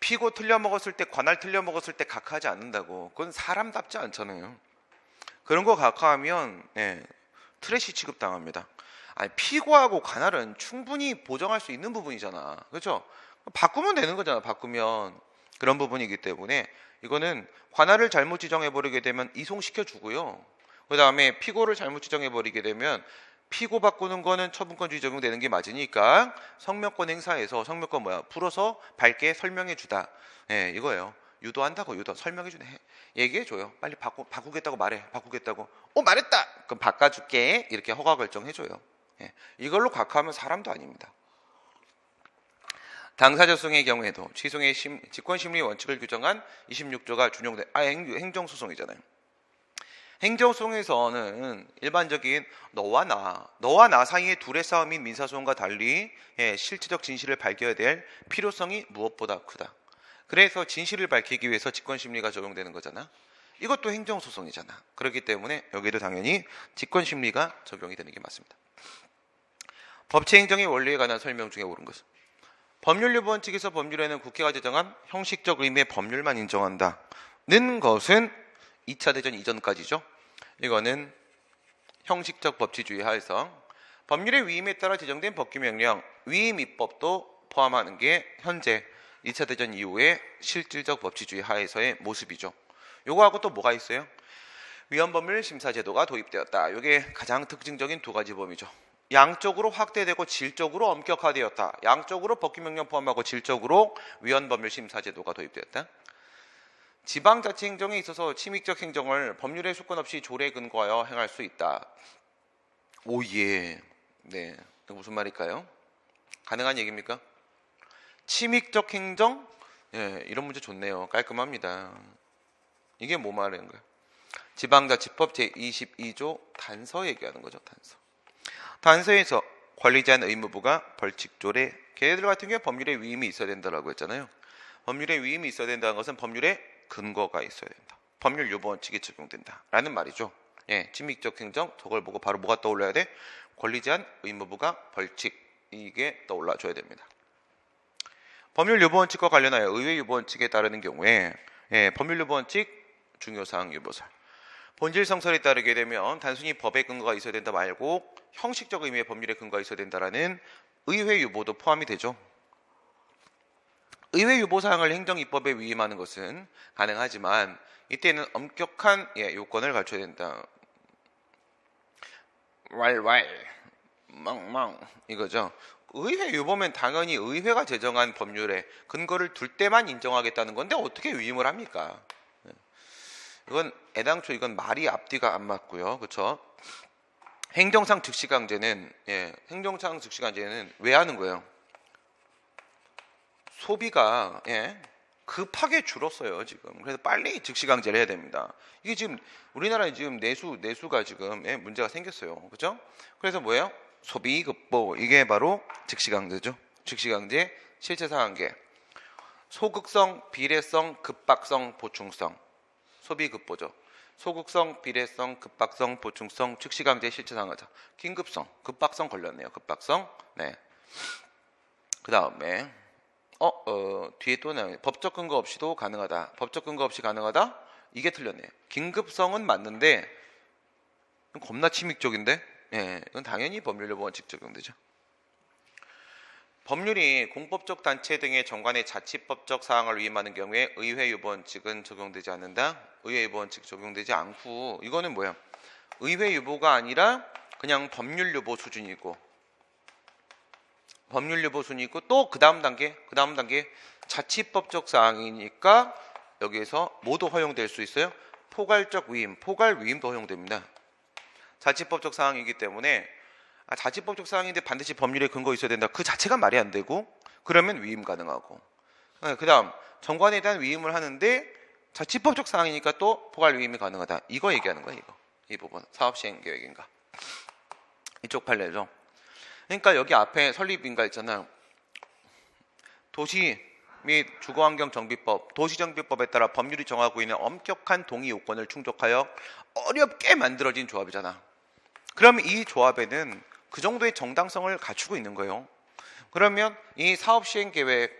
피고 틀려먹었을 때, 관할 틀려먹었을 때 각하하지 않는다고. 그건 사람답지 않잖아요. 그런 거 각하하면 트래시 취급당합니다. 아니, 피고하고 관할은 충분히 보정할 수 있는 부분이잖아. 그렇죠? 바꾸면 되는 거잖아. 바꾸면. 그런 부분이기 때문에 이거는 관할을 잘못 지정해버리게 되면 이송시켜 주고요. 그 다음에 피고를 잘못 지정해버리게 되면 피고 바꾸는 거는 처분권주의 적용되는 게 맞으니까 성명권 행사에서 성명권 풀어서 밝게 설명해 주다. 이거예요. 유도한다고 설명해 주네. 얘기해 줘요. 빨리 바꾸겠다고 말해. 바꾸겠다고. 말했다. 그럼 바꿔줄게. 이렇게 허가 결정해 줘요. 이걸로 각하하면 사람도 아닙니다. 당사자소송의 경우에도 취소의 직권심리 원칙을 규정한 26조가 준용돼. 행정소송이잖아요. 행정소송에서는 일반적인 너와 나 사이의 둘의 싸움인 민사소송과 달리 실체적 진실을 밝혀야 될 필요성이 무엇보다 크다. 그래서 진실을 밝히기 위해서 직권심리가 적용되는 거잖아. 이것도 행정소송이잖아. 그렇기 때문에 여기도 당연히 직권심리가 적용이 되는 게 맞습니다. 법치행정의 원리에 관한 설명 중에 옳은 것은 법률유보 원칙에서 법률에는 국회가 제정한 형식적 의미의 법률만 인정한다는 것은 2차 대전 이전까지죠. 이거는 형식적 법치주의 하에서 법률의 위임에 따라 제정된 법규명령, 위임 입법도 포함하는 게 현재 2차 대전 이후의 실질적 법치주의 하에서의 모습이죠. 요거하고 또 뭐가 있어요? 위헌법률 심사제도가 도입되었다. 이게 가장 특징적인 두 가지 범위죠. 양적으로 확대되고 질적으로 엄격화되었다. 양적으로 법규명령 포함하고 질적으로 위헌법률 심사제도가 도입되었다. 지방자치 행정에 있어서 침입적 행정을 법률의 수권 없이 조례에 근거하여 행할 수 있다. 오예. 네. 무슨 말일까요? 가능한 얘기입니까? 침입적 행정? 예, 이런 문제 좋네요. 깔끔합니다. 이게 뭐 말하는 거예요? 지방자치법 제22조 단서 얘기하는 거죠. 단서. 단서에서 권리 제한 의무부가 벌칙조례, 걔네들 같은 경우에 법률에 위임이 있어야 된다라고 했잖아요. 법률에 위임이 있어야 된다는 것은 법률에 근거가 있어야 된다. 법률 유보 원칙이 적용된다라는 말이죠. 예, 침입적 행정 저걸 보고 바로 뭐가 떠올라야 돼? 권리 제한 의무부가 벌칙, 이게 떠올라줘야 됩니다. 법률 유보 원칙과 관련하여 의회 유보 원칙에 따르는 경우에 법률 유보 원칙 중요사항 유보설. 본질 성설에 따르게 되면 단순히 법의 근거가 있어야 된다 말고 형식적 의미의 법률의 근거가 있어야 된다라는 의회 유보도 포함이 되죠. 의회 유보 사항을 행정 입법에 위임하는 것은 가능하지만 이때는 엄격한 요건을 갖춰야 된다. 왈왈 망망 이거죠. 의회 유보면 당연히 의회가 제정한 법률에 근거를 둘 때만 인정하겠다는 건데 어떻게 위임을 합니까? 이건 애당초 이건 말이 앞뒤가 안 맞고요. 그렇죠? 행정상 즉시강제는 행정상 즉시강제는 왜 하는 거예요? 소비가 급하게 줄었어요 지금. 그래서 빨리 즉시강제를 해야 됩니다. 이게 지금 우리나라에 지금 내수가 지금 문제가 생겼어요. 그렇죠? 그래서 뭐예요? 소비급보, 이게 바로 즉시강제죠. 즉시강제 실체상한계, 소극성, 비례성, 급박성, 보충성. 소비급보죠. 소극성, 비례성, 급박성, 보충성, 즉시강제 실체상하자. 긴급성, 급박성 걸렸네요. 급박성. 네. 그 다음에 뒤에 또 나와요. 법적 근거 없이도 가능하다. 법적 근거 없이 가능하다? 이게 틀렸네요. 긴급성은 맞는데 겁나 침입적인데? 이건 당연히 법률유보 원칙 적용되죠. 법률이 공법적 단체 등의 정관의 자치법적 사항을 위임하는 경우에 의회 유보 원칙은 적용되지 않는다. 의회 유보 원칙 적용되지 않고, 이거는 뭐야? 의회 유보가 아니라 그냥 법률 유보 수준이고, 법률 유보 수준이 있고, 또 그 다음 단계 자치법적 사항이니까 여기에서 모두 허용될 수 있어요. 포괄적 위임, 포괄 위임도 허용됩니다. 자치법적 사항이기 때문에 자치법적 사항인데 반드시 법률에 근거 있어야 된다. 그 자체가 말이 안 되고, 그러면 위임 가능하고. 그 다음 정관에 대한 위임을 하는데 자치법적 사항이니까 또 포괄 위임이 가능하다. 이거 얘기하는 거야. 이 부분 사업시행계획인가 이쪽 판례죠. 그러니까 여기 앞에 설립인가 있잖아요. 도시 및 주거환경정비법, 도시정비법에 따라 법률이 정하고 있는 엄격한 동의 요건을 충족하여 어렵게 만들어진 조합이잖아. 그럼 이 조합에는 그 정도의 정당성을 갖추고 있는 거예요. 그러면 이 사업시행계획,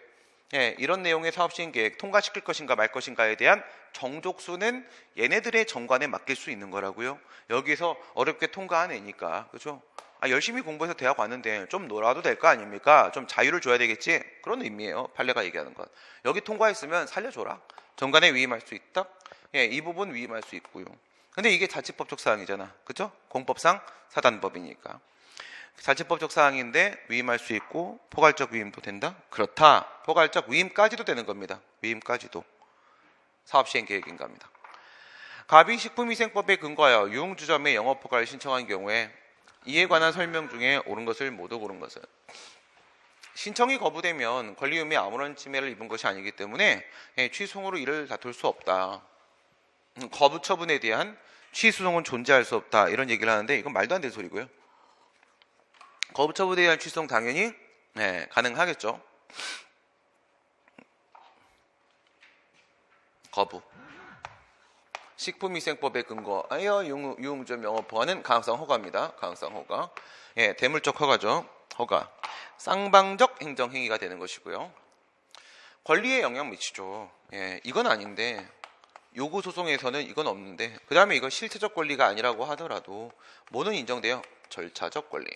이런 내용의 사업시행계획 통과시킬 것인가 말 것인가에 대한 정족수는 얘네들의 정관에 맡길 수 있는 거라고요. 여기서 어렵게 통과한 애니까, 그죠? 열심히 공부해서 대학 왔는데 좀 놀아도 될 거 아닙니까? 좀 자유를 줘야 되겠지? 그런 의미예요. 판례가 얘기하는 건. 여기 통과했으면 살려줘라. 정관에 위임할 수 있다? 이 부분 위임할 수 있고요. 근데 이게 자치법적 사항이잖아. 그죠? 공법상 사단법이니까. 자치법적 사항인데 위임할 수 있고 포괄적 위임도 된다? 그렇다. 포괄적 위임까지도 되는 겁니다. 위임까지도. 사업시행계획인가 합니다. 가비식품위생법에 근거하여 유흥주점의 영업허가를 신청한 경우에 이에 관한 설명 중에 옳은 것을 모두 고른 것은, 신청이 거부되면 권리의무에 아무런 침해를 입은 것이 아니기 때문에 취소로 이를 다툴 수 없다. 거부 처분에 대한 취소송은 존재할 수 없다. 이런 얘기를 하는데 이건 말도 안 되는 소리고요. 거부 처분에 대한 취소송 당연히 가능하겠죠. 거부. 식품위생법에 근거하여 유흥점 영업허가는 가항성 허가입니다. 가항성 허가. 대물적 허가죠. 허가. 쌍방적 행정행위가 되는 것이고요. 권리에 영향 미치죠. 예, 이건 아닌데 요구 소송에서는 이건 없는데 그 다음에 이건 실체적 권리가 아니라고 하더라도 뭐는 인정돼요? 절차적 권리.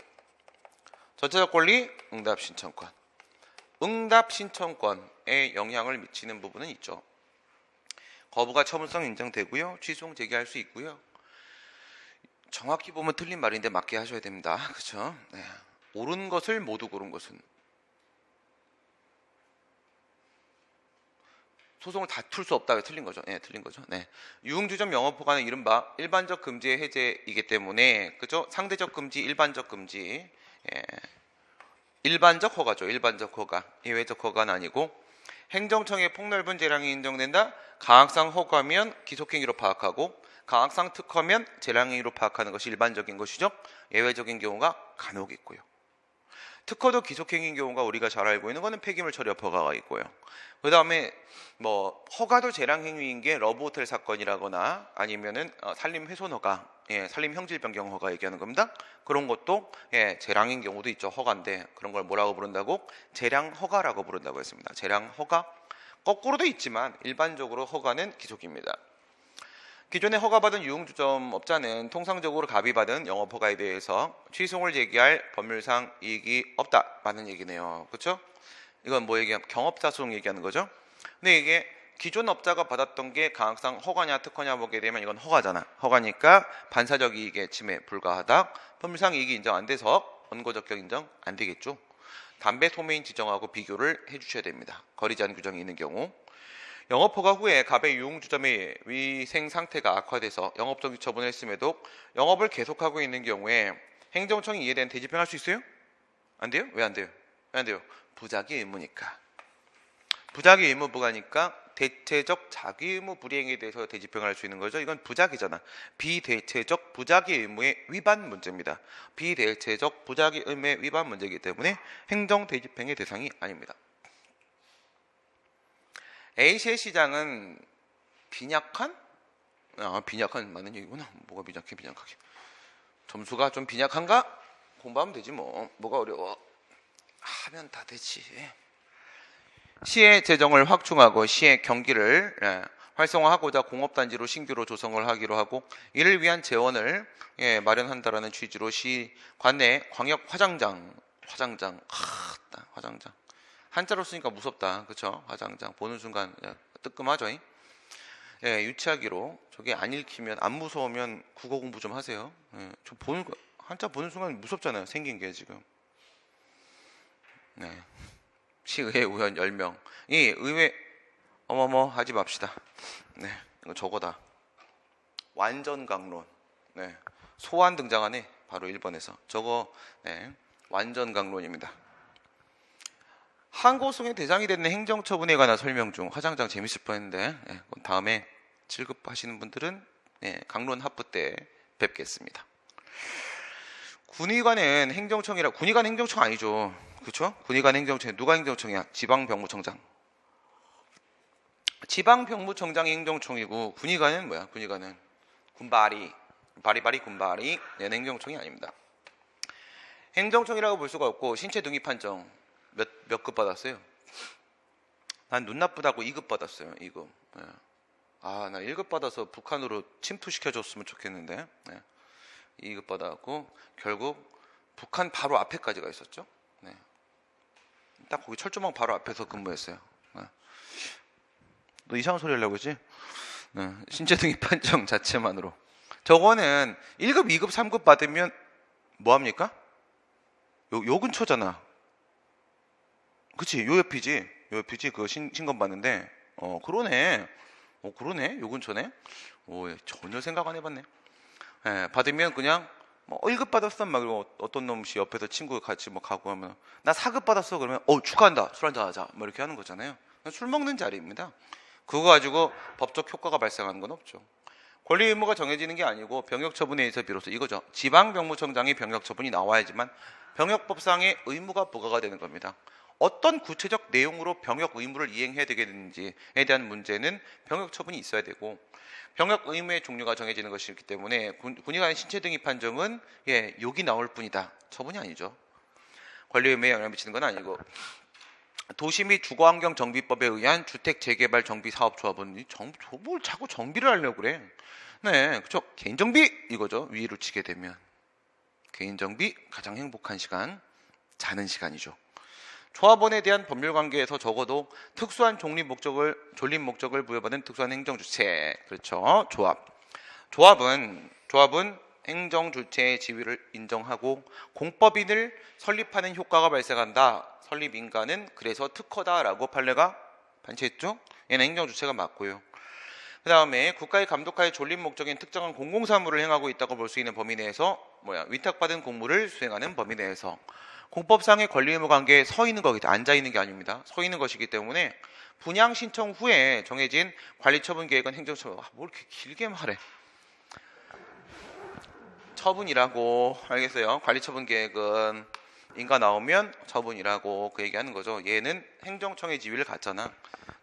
절차적 권리, 응답 신청권. 응답 신청권에 영향을 미치는 부분은 있죠. 거부가 처분성 인정되고요. 취소송 제기할 수 있고요. 정확히 보면 틀린 말인데 맞게 하셔야 됩니다. 그렇죠? 네. 옳은 것을 모두 고른 것은 소송을 다툴 수 없다. 틀린 거죠. 네, 틀린 거죠. 네. 유흥주점 영업허가는 이른바 일반적 금지의 해제이기 때문에 그죠? 상대적 금지, 일반적 금지. 예. 일반적 허가죠. 일반적 허가. 예외적 허가는 아니고 행정청의 폭넓은 재량이 인정된다. 가학상 허가면 기속행위로 파악하고 가학상 특허면 재량행위로 파악하는 것이 일반적인 것이죠. 예외적인 경우가 간혹 있고요. 특허도 기속행위인 경우가 우리가 잘 알고 있는 거는 폐기물 처리업 허가가 있고요. 그 다음에 뭐 허가도 재량행위인 게 러브호텔 사건이라거나 아니면은 산림 훼손 허가, 예, 산림 형질 변경 허가 얘기하는 겁니다. 그런 것도 예, 재량인 경우도 있죠. 허가인데 그런 걸 뭐라고 부른다고? 재량 허가라고 부른다고 했습니다. 재량 허가. 거꾸로도 있지만 일반적으로 허가는 기속입니다. 기존에 허가받은 유흥주점업자는 통상적으로 갑이받은 영업허가에 대해서 취소를 제기할 법률상 이익이 없다 라는 얘기네요. 그렇죠? 이건 뭐 얘기하면 경업사소송 얘기하는 거죠. 근데 이게 기존 업자가 받았던 게 가학상 허가냐 특허냐 보게 되면 이건 허가잖아. 허가니까 반사적 이익의 침해 불가하다. 법률상 이익이 인정 안 돼서 원고적격 인정 안 되겠죠. 담배 소매인 지정하고 비교를 해주셔야 됩니다. 거리 제한 규정이 있는 경우. 영업허가 후에 갑의 유흥주점의 위생 상태가 악화돼서 영업정지 처분을 했음에도 영업을 계속하고 있는 경우에 행정청이 이에 대한 대집행할 수 있어요? 안 돼요? 왜 안 돼요? 왜 안 돼요? 부작위 의무니까. 부작위 의무 부과니까 대체적 자기 의무 불이행에 대해서 대집행을 할 수 있는 거죠. 이건 부작위잖아. 비대체적 부작위 의무의 위반 문제입니다. 비대체적 부작위 의무의 위반 문제이기 때문에 행정 대집행의 대상이 아닙니다. A시의 시장은 빈약한? 빈약한 맞는 얘기구나. 뭐가 빈약해 빈약하게. 점수가 좀 빈약한가? 공부하면 되지 뭐. 뭐가 어려워. 하면 다 되지. 시의 재정을 확충하고 시의 경기를 활성화하고자 공업단지로 신규로 조성을 하기로 하고 이를 위한 재원을 마련한다라는 취지로 시 관내 광역 화장장 한자로 쓰니까 무섭다. 그쵸? 화장장. 보는 순간 뜨끔하죠? 예, 유치하기로. 저게 안 읽히면, 안 무서우면 국어 공부 좀 하세요. 예, 한자 보는 순간 무섭잖아요. 생긴 게 지금. 네. 시의회 의원 10명. 이 의회, 어머머, 하지 맙시다. 네. 이거 저거다. 완전 강론. 네. 소환 등장하네. 바로 1번에서. 저거, 네. 완전 강론입니다. 항고송의 대상이 되는 행정처분에 관한 설명 중 화장장 재밌을 뻔했는데 다음에 7급 하시는 분들은 강론 합부 때 뵙겠습니다. 군의관은 행정청이라 군의관 행정청 아니죠. 그렇죠? 군의관 행정청 누가 행정청이야? 지방병무청장. 지방병무청장이 행정청이고 군의관은 뭐야? 군의관은 군바리 바리바리 군바리 행정청이 아닙니다. 행정청이라고 볼 수가 없고 신체 등위 판정 몇 급 받았어요? 난 눈 나쁘다고 2급 받았어요. 2급. 네. 나 1급 받아서 북한으로 침투시켜줬으면 좋겠는데 2급 받았고 결국 북한 바로 앞에까지가 있었죠. 네. 딱 거기 철조망 바로 앞에서 근무했어요. 네. 너 이상한 소리 하려고 그러지? 네. 신체 등위 판정 자체만으로 저거는 1급, 2급, 3급 받으면 뭐합니까? 요 근처잖아. 그치? 요 옆이지. 그거 신검 봤는데 그러네. 그러네. 요 근처네. 전혀 생각 안 해봤네. 받으면 그냥 1급 받았어 막 이러고 어떤 놈이 옆에서 친구 같이 가고 하면 나 4급 받았어 그러면 축하한다. 술 한잔 하자. 뭐 이렇게 하는 거잖아요. 술 먹는 자리입니다. 그거 가지고 법적 효과가 발생하는 건 없죠. 권리 의무가 정해지는 게 아니고 병역처분에 의해서 비로소 이거죠. 지방병무청장이 병역처분이 나와야지만 병역법상의 의무가 부과가 되는 겁니다. 어떤 구체적 내용으로 병역 의무를 이행해야 되겠는지에 대한 문제는 병역 처분이 있어야 되고 병역 의무의 종류가 정해지는 것이기 때문에 군의관의 신체 등위 판정은 욕이 나올 뿐이다. 처분이 아니죠. 권리 의무에 영향을 미치는 건 아니고, 도시 및 주거환경 정비법에 의한 주택 재개발 정비 사업조합은 뭘 자꾸 정비를 하려고 그래. 네, 그쵸. 개인정비 이거죠. 위로 치게 되면 개인정비 가장 행복한 시간, 자는 시간이죠. 조합원에 대한 법률관계에서 적어도 특수한 존립 목적을 부여받은 특수한 행정주체, 그렇죠. 조합은 행정주체의 지위를 인정하고 공법인을 설립하는 효과가 발생한다. 설립인가는 그래서 특허다라고 판례가 반치했죠. 얘는 행정주체가 맞고요. 그 다음에 국가의 감독하에 존립 목적인 특정한 공공사무를 행하고 있다고 볼 수 있는 범위 내에서 위탁받은 공무를 수행하는 범위 내에서 공법상의 권리 의무 관계에 서 있는 거기 때문에 앉아 있는 게 아닙니다. 서 있는 것이기 때문에 분양 신청 후에 정해진 관리 처분 계획은 행정처분. 뭘 이렇게 길게 말해. 처분이라고. 알겠어요. 관리 처분 계획은 인가 나오면 처분이라고 그 얘기하는 거죠. 얘는 행정청의 지위를 갖잖아.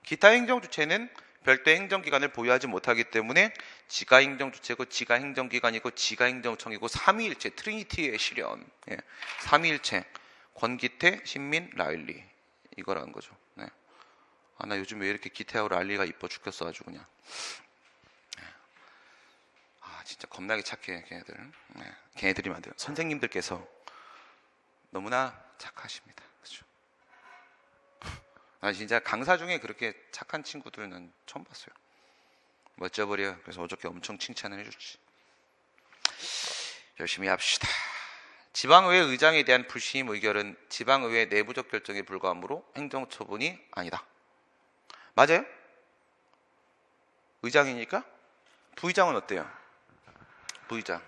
기타 행정주체는 별도의 행정기관을 보유하지 못하기 때문에 지가 행정주체고 지가 행정기관이고 지가 행정청이고 삼위일체 트리니티의 실현. 예. 삼위일체 권기태, 신민, 라일리 이거라는 거죠. 네. 아, 나 요즘 왜 이렇게 기태하고 라일리가 이뻐 죽겠어 아주 그냥. 아 진짜 겁나게 착해 걔네들. 네. 걔네들이 만들어. 선생님들께서 너무나 착하십니다. 그렇죠? 아 진짜 강사 중에 그렇게 착한 친구들은 처음 봤어요. 멋져버려. 그래서 어저께 엄청 칭찬을 해줬지. 열심히 합시다. 지방의회 의장에 대한 불신임 의결은 지방의회 내부적 결정에 불과하므로 행정처분이 아니다. 맞아요? 의장이니까? 부의장은 어때요? 부의장.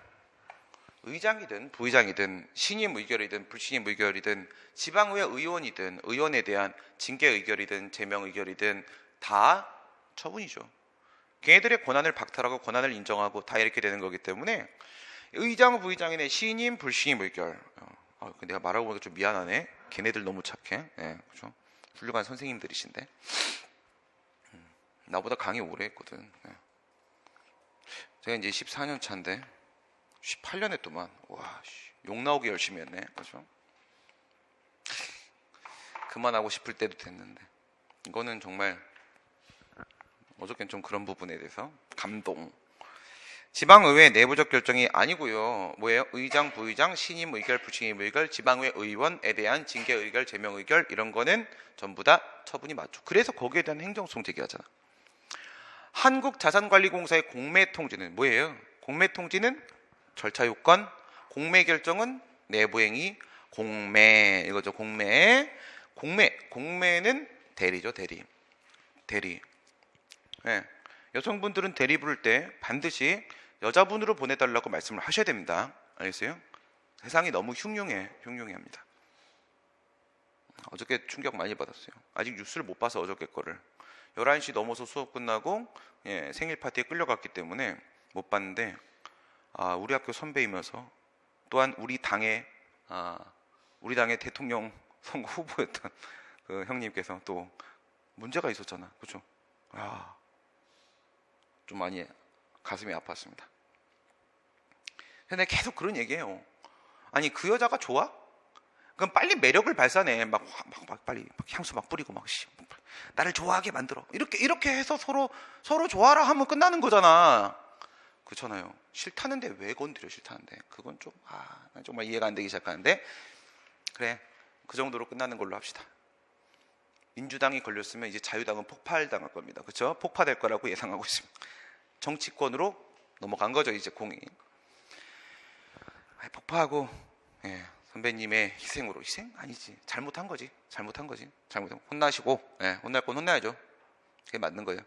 의장이든 부의장이든 신임 의결이든 불신임 의결이든 지방의회 의원이든 의원에 대한 징계 의결이든 제명 의결이든 다 처분이죠. 걔네들의 권한을 박탈하고 권한을 인정하고 다 이렇게 되는 거기 때문에 의장 부의장인의 신임 불신임 의결. 내가 말하고 보니까 좀 미안하네. 걔네들 너무 착해. 네, 그렇죠? 훌륭한 선생님들이신데 나보다 강의 오래 했거든. 네. 제가 이제 14년 차인데 18년 했더만. 와, 욕 나오게 열심히 했네. 그렇죠? 그만하고 싶을 때도 됐는데 이거는 정말 어저께는 좀 그런 부분에 대해서 감동. 지방의회 내부적 결정이 아니고요. 뭐예요? 의장, 부의장, 신임 의결, 부신임 의결, 지방의회 의원에 대한 징계 의결, 제명 의결 이런 거는 전부 다 처분이 맞죠. 그래서 거기에 대한 행정소송 제기하잖아. 한국자산관리공사의 공매통지는 뭐예요? 공매통지는 절차 요건, 공매 결정은 내부행위, 공매 이거죠. 공매는 대리죠. 대리. 네. 여성분들은 대리 부를 때 반드시 여자분으로 보내달라고 말씀을 하셔야 됩니다. 알겠어요? 세상이 너무 흉흉해 합니다. 어저께 충격 많이 받았어요. 아직 뉴스를 못 봐서 어저께 거를 11시 넘어서 수업 끝나고 생일 파티에 끌려갔기 때문에 못 봤는데 우리 학교 선배이면서 또한 우리 당의 대통령 선거 후보였던 그 형님께서 또 문제가 있었잖아. 그렇죠? 좀 많이 가슴이 아팠습니다. 근데 계속 그런 얘기해요. 아니 그 여자가 좋아? 그럼 빨리 매력을 발산해. 빨리 향수 뿌리고 나를 좋아하게 만들어. 이렇게 해서 서로 좋아라 하면 끝나는 거잖아. 그렇잖아요. 싫다는데 왜 건드려? 싫다는데 그건 좀 정말 이해가 안 되기 시작하는데 그래 그 정도로 끝나는 걸로 합시다. 민주당이 걸렸으면 이제 자유당은 폭발당할 겁니다. 그렇죠? 폭파될 거라고 예상하고 있습니다. 정치권으로 넘어간 거죠. 이제 공이 폭파하고 선배님의 희생으로 희생? 아니지. 잘못한 거지. 혼나시고 혼날 건 혼나야죠. 그게 맞는 거예요.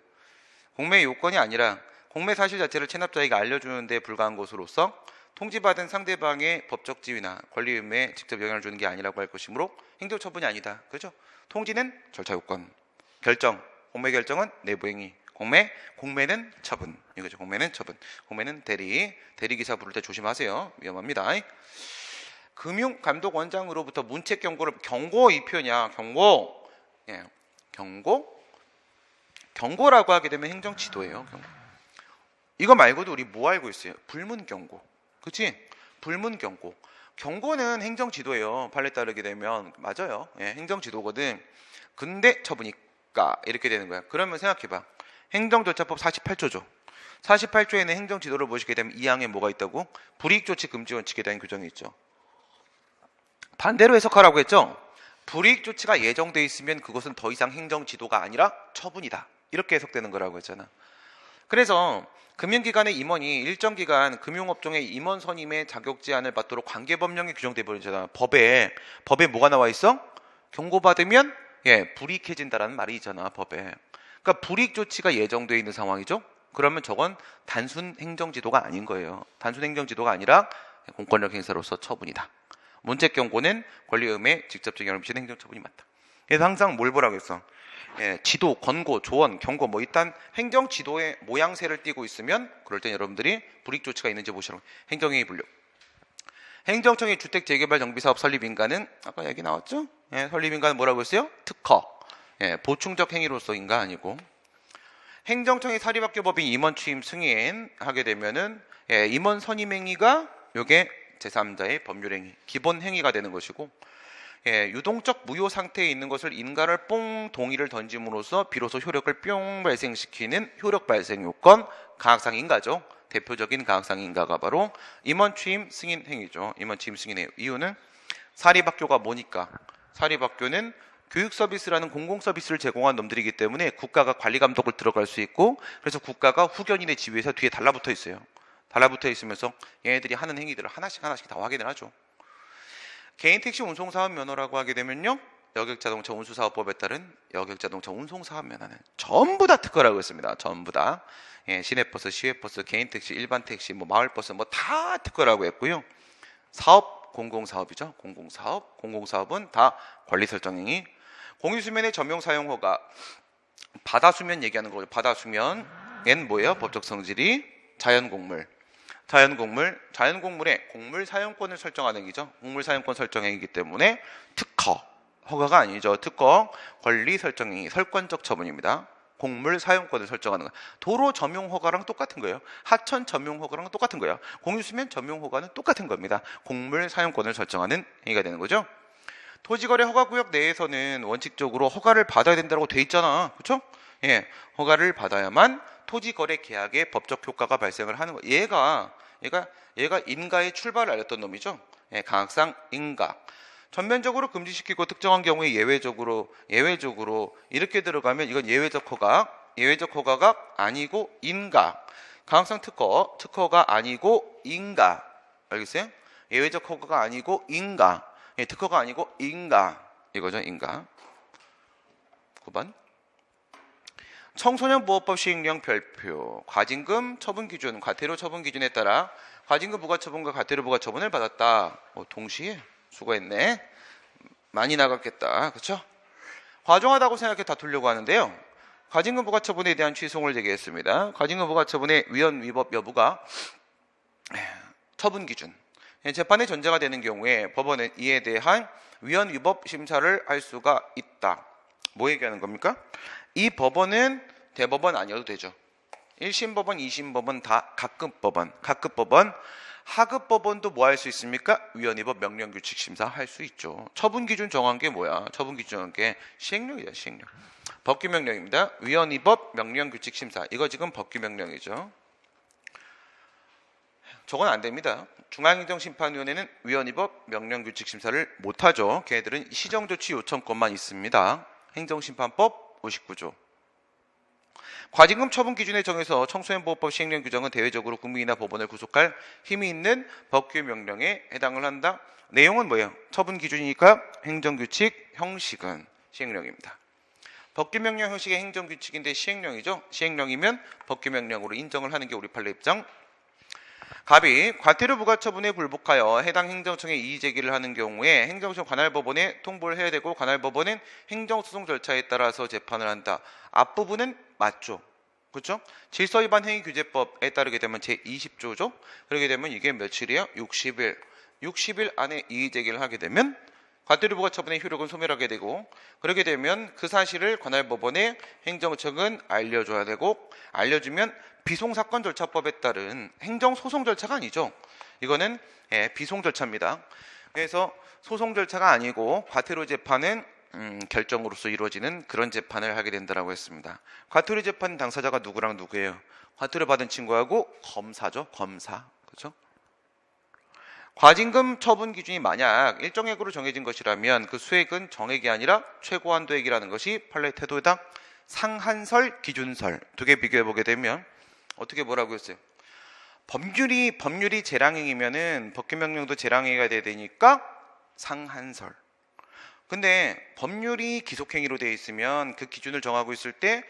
공매의 요건이 아니라 공매 사실 자체를 체납자에게 알려주는 데 불과한 것으로서 통지받은 상대방의 법적 지위나 권리 의무에 직접 영향을 주는 게 아니라고 할 것이므로 행정처분이 아니다. 그렇죠? 통지는 절차 요건, 결정, 공매 결정은 내부행위, 공매는 처분. 이거죠. 공매는 처분. 공매는 대리기사 부를 때 조심하세요. 위험합니다. 금융감독원장으로부터 문책 경고 이 표현이야. 경고라고 하게 되면 행정지도예요. 경고. 이거 말고도 우리 뭐 알고 있어요? 불문경고. 그치? 불문경고. 경고는 행정지도예요. 판례 따르게 되면 맞아요. 예, 행정지도거든. 근데 처분이니까 이렇게 되는 거야. 그러면 생각해봐. 행정절차법 48조죠. 48조에는 행정지도를 보시게 되면 2항에 뭐가 있다고? 불이익조치 금지 원칙에 대한 규정이 있죠. 반대로 해석하라고 했죠. 불이익조치가 예정돼 있으면 그것은 더 이상 행정지도가 아니라 처분이다. 이렇게 해석되는 거라고 했잖아. 그래서 금융기관의 임원이 일정 기간 금융업종의 임원 선임의 자격 제한을 받도록 관계법령이 규정돼 버리잖아. 법에 뭐가 나와 있어? 경고받으면 불이익해진다라는 말이 있잖아. 법에. 그러니까 불이익 조치가 예정돼 있는 상황이죠. 그러면 저건 단순 행정지도가 아닌 거예요. 단순 행정지도가 아니라 공권력 행사로서 처분이다. 문책 경고는 권리의무에 직접적인 영향을 미치는 행정처분이 맞다. 그래서 항상 뭘 보라고 했어? 지도, 권고, 조언, 경고 일단 행정 지도의 모양새를 띠고 있으면 그럴 땐 여러분들이 불이익 조치가 있는지 보시라고. 행정행위 분류. 행정청의 주택 재개발 정비 사업 설립 인가는 아까 얘기 나왔죠? 설립 인가는 뭐라고 했어요? 특허. 보충적 행위로서인가 아니고. 행정청의 사립학교 법인 임원 취임 승인 하게 되면은 임원 선임 행위가 요게 제3자의 법률 행위, 기본 행위가 되는 것이고. 유동적 무효 상태에 있는 것을 인가를 뽕 동의를 던짐으로써 비로소 효력을 뿅 발생시키는 효력 발생 요건 가학상 인가죠. 대표적인 가학상 인가가 바로 임원 취임 승인 행위죠. 임원 취임 승인 행위. 이유는 사립학교가 뭐니까? 사립학교는 교육 서비스라는 공공 서비스를 제공한 놈들이기 때문에 국가가 관리 감독을 들어갈 수 있고, 그래서 국가가 후견인의 지위에서 뒤에 달라붙어 있어요. 달라붙어 있으면서 얘네들이 하는 행위들을 하나씩 다 확인을 하죠. 개인 택시 운송 사업 면허라고 하게 되면요, 여객자동차 운수사업법에 따른 여객자동차 운송 사업 면허는 전부 다 특허라고 했습니다. 전부 다. 시내버스, 시외버스, 개인 택시, 일반 택시, 마을버스 다 특허라고 했고요. 사업 공공사업이죠. 공공사업은 다 관리 설정행위. 공유수면의 전용 사용 허가. 바다수면 얘기하는 거죠. 바다수면엔 뭐예요? 법적 성질이 자연곡물. 자연곡물의 곡물 사용권을 설정하는 행위죠. 곡물 사용권 설정행위이기 때문에 특허, 허가가 아니죠. 특허, 권리 설정행위, 설권적 처분입니다. 곡물 사용권을 설정하는 거. 도로 점용 허가랑 똑같은 거예요. 하천 점용 허가랑 똑같은 거예요. 공유수면 점용 허가는 똑같은 겁니다. 곡물 사용권을 설정하는 행위가 되는 거죠. 토지거래 허가구역 내에서는 원칙적으로 허가를 받아야 된다고 돼 있잖아. 그렇죠? 허가를 받아야만 토지거래 계약의 법적 효과가 발생을 하는 거예요. 얘가 인가의 출발을 알렸던 놈이죠. 가학상 인가. 전면적으로 금지시키고 특정한 경우에 예외적으로 이렇게 들어가면 이건 예외적 허가가 아니고 인가. 가학상 특허가 아니고 인가. 알겠어요? 예외적 허가가 아니고 인가. 특허가 아니고 인가. 이거죠, 인가. 9번. 청소년보호법 시행령 별표. 과징금 처분 기준, 과태료 처분 기준에 따라 과징금 부과처분과 과태료 부과처분을 받았다. 동시에 수고했네. 많이 나갔겠다. 그렇죠? 과중하다고 생각해 다투려고 하는데요. 과징금 부과처분에 대한 취소를 제기했습니다. 과징금 부과처분의 위헌 위법 여부가 처분 기준. 재판의 전제가 되는 경우에 법원은 이에 대한 위헌 위법 심사를 할 수가 있다. 뭐 얘기하는 겁니까? 이 법원은 대법원 아니어도 되죠. 1심 법원, 2심 법원 다 각급 법원. 하급 법원도 뭐 할 수 있습니까? 위헌 위법 명령 규칙 심사 할 수 있죠. 처분 기준 정한 게 뭐야? 처분 기준 정한 게 시행령이다, 시행령. 법규 명령입니다. 위헌 위법 명령 규칙 심사. 이거 지금 법규 명령이죠. 저건 안 됩니다. 중앙행정심판위원회는 위헌 위법 명령 규칙 심사를 못 하죠. 걔네들은 시정조치 요청권만 있습니다. 행정심판법 59조. 과징금 처분 기준에 정해서 청소년보호법 시행령 규정은 대외적으로 국민이나 법원을 구속할 힘이 있는 법규 명령에 해당을 한다. 내용은 뭐예요? 처분 기준이니까 행정규칙, 형식은 시행령입니다. 법규 명령 형식의 행정규칙인데 시행령이죠. 시행령이면 법규 명령으로 인정을 하는 게 우리 판례 입장. 갑이 과태료 부과처분에 불복하여 해당 행정청에 이의 제기를 하는 경우에 행정청 관할법원에 통보를 해야 되고, 관할법원은 행정소송 절차에 따라서 재판을 한다. 앞부분은 맞죠. 그렇죠? 질서위반 행위규제법에 따르게 되면 제20조죠. 그러게 되면 이게 며칠이에요? 60일. 60일 안에 이의 제기를 하게 되면 과태료 부과처분의 효력은 소멸하게 되고, 그러게 되면 그 사실을 관할법원에 행정청은 알려줘야 되고, 알려주면 비송사건 절차법에 따른 행정소송 절차가 아니죠. 이거는 비송 절차입니다. 그래서 소송 절차가 아니고 과태료 재판은 결정으로서 이루어지는 그런 재판을 하게 된다라고 했습니다. 과태료 재판 당사자가 누구랑 누구예요? 과태료 받은 친구하고 검사죠. 검사. 그렇죠? 과징금 처분 기준이 만약 일정액으로 정해진 것이라면 그 수액은 정액이 아니라 최고 한도액이라는 것이 판례 태도에다 상한설, 기준설 두 개 비교해 보게 되면 어떻게 뭐라고 했어요? 법률이 재량행위면은 법규명령도 재량행위가 돼야 되니까 상한설. 근데 법률이 기속행위로 되어 있으면 그 기준을 정하고 있을 때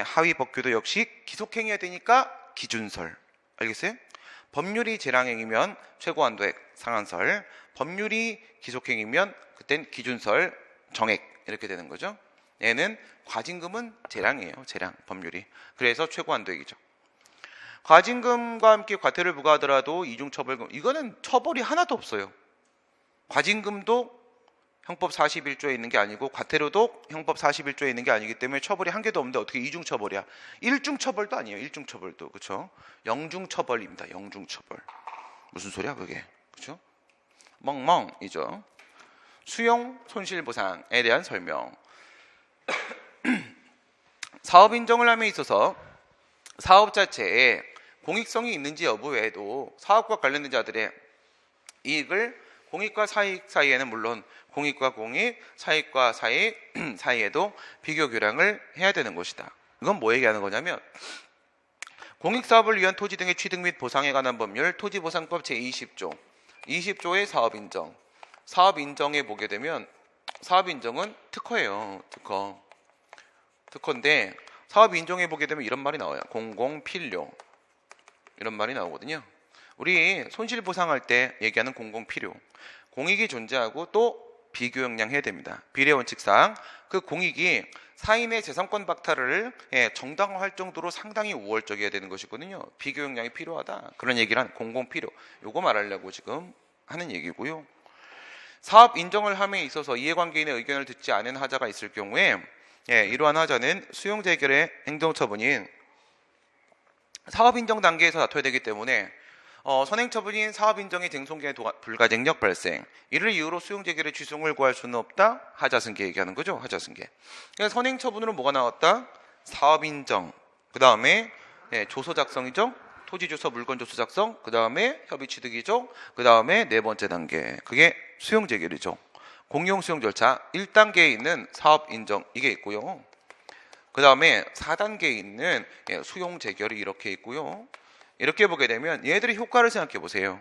하위 법규도 역시 기속행위가 되니까 기준설. 알겠어요? 법률이 재량행위면 최고한도액 상한설, 법률이 기속행위면 그땐 기준설, 정액 이렇게 되는 거죠. 얘는 과징금은 재량이에요. 재량, 법률이. 그래서 최고한도액이죠. 과징금과 함께 과태료를 부과하더라도 이중처벌금, 이거는 처벌이 하나도 없어요. 과징금도 형법 41조에 있는 게 아니고 과태료도 형법 41조에 있는 게 아니기 때문에 처벌이 한 개도 없는데 어떻게 이중처벌이야? 일중처벌도 아니에요. 일중처벌도. 그렇죠? 영중처벌입니다. 영중처벌. 무슨 소리야 그게? 그렇죠? 멍멍이죠. 수용 손실보상에 대한 설명. 사업 인정을 함에 있어서 사업 자체에 공익성이 있는지 여부 외에도 사업과 관련된 자들의 이익을 공익과 사익 사이에는 물론 공익과 공익, 사익과 사익 사이에도 비교 교량을 해야 되는 것이다. 이건 뭐 얘기하는 거냐면 공익사업을 위한 토지 등의 취득 및 보상에 관한 법률 토지보상법 제20조 20조의 사업인정. 사업인정에 보게 되면 사업인정은 특허예요. 특허인데 사업인정에 보게 되면 이런 말이 나와요. 공공필요 이런 말이 나오거든요. 우리 손실보상할 때 얘기하는 공공필요, 공익이 존재하고 또 비교역량해야 됩니다. 비례원칙상 그 공익이 사인의 재산권 박탈을 정당화할 정도로 상당히 우월적이어야 되는 것이거든요. 비교역량이 필요하다. 그런 얘기를 한 공공필요. 요거 말하려고 지금 하는 얘기고요. 사업 인정을 함에 있어서 이해관계인의 의견을 듣지 않은 하자가 있을 경우에 이러한 하자는 수용재결의 행정처분인 사업인정 단계에서 다퉈야 되기 때문에 선행처분인 사업인정의 쟁송기한의 불가쟁력 발생, 이를 이유로 수용재결의 취소를 구할 수는 없다. 하자승계 얘기하는 거죠. 하자승계. 그러니까 선행처분으로 뭐가 나왔다? 사업인정, 그 다음에 조서 작성이죠. 토지조서 물건조서 작성, 그 다음에 협의취득이죠. 그 다음에 네 번째 단계, 그게 수용재결이죠. 공용수용 절차 1단계에 있는 사업인정 이게 있고요. 그 다음에 4단계에 있는 수용재결이 이렇게 있고요. 이렇게 보게 되면 얘들의 효과를 생각해 보세요.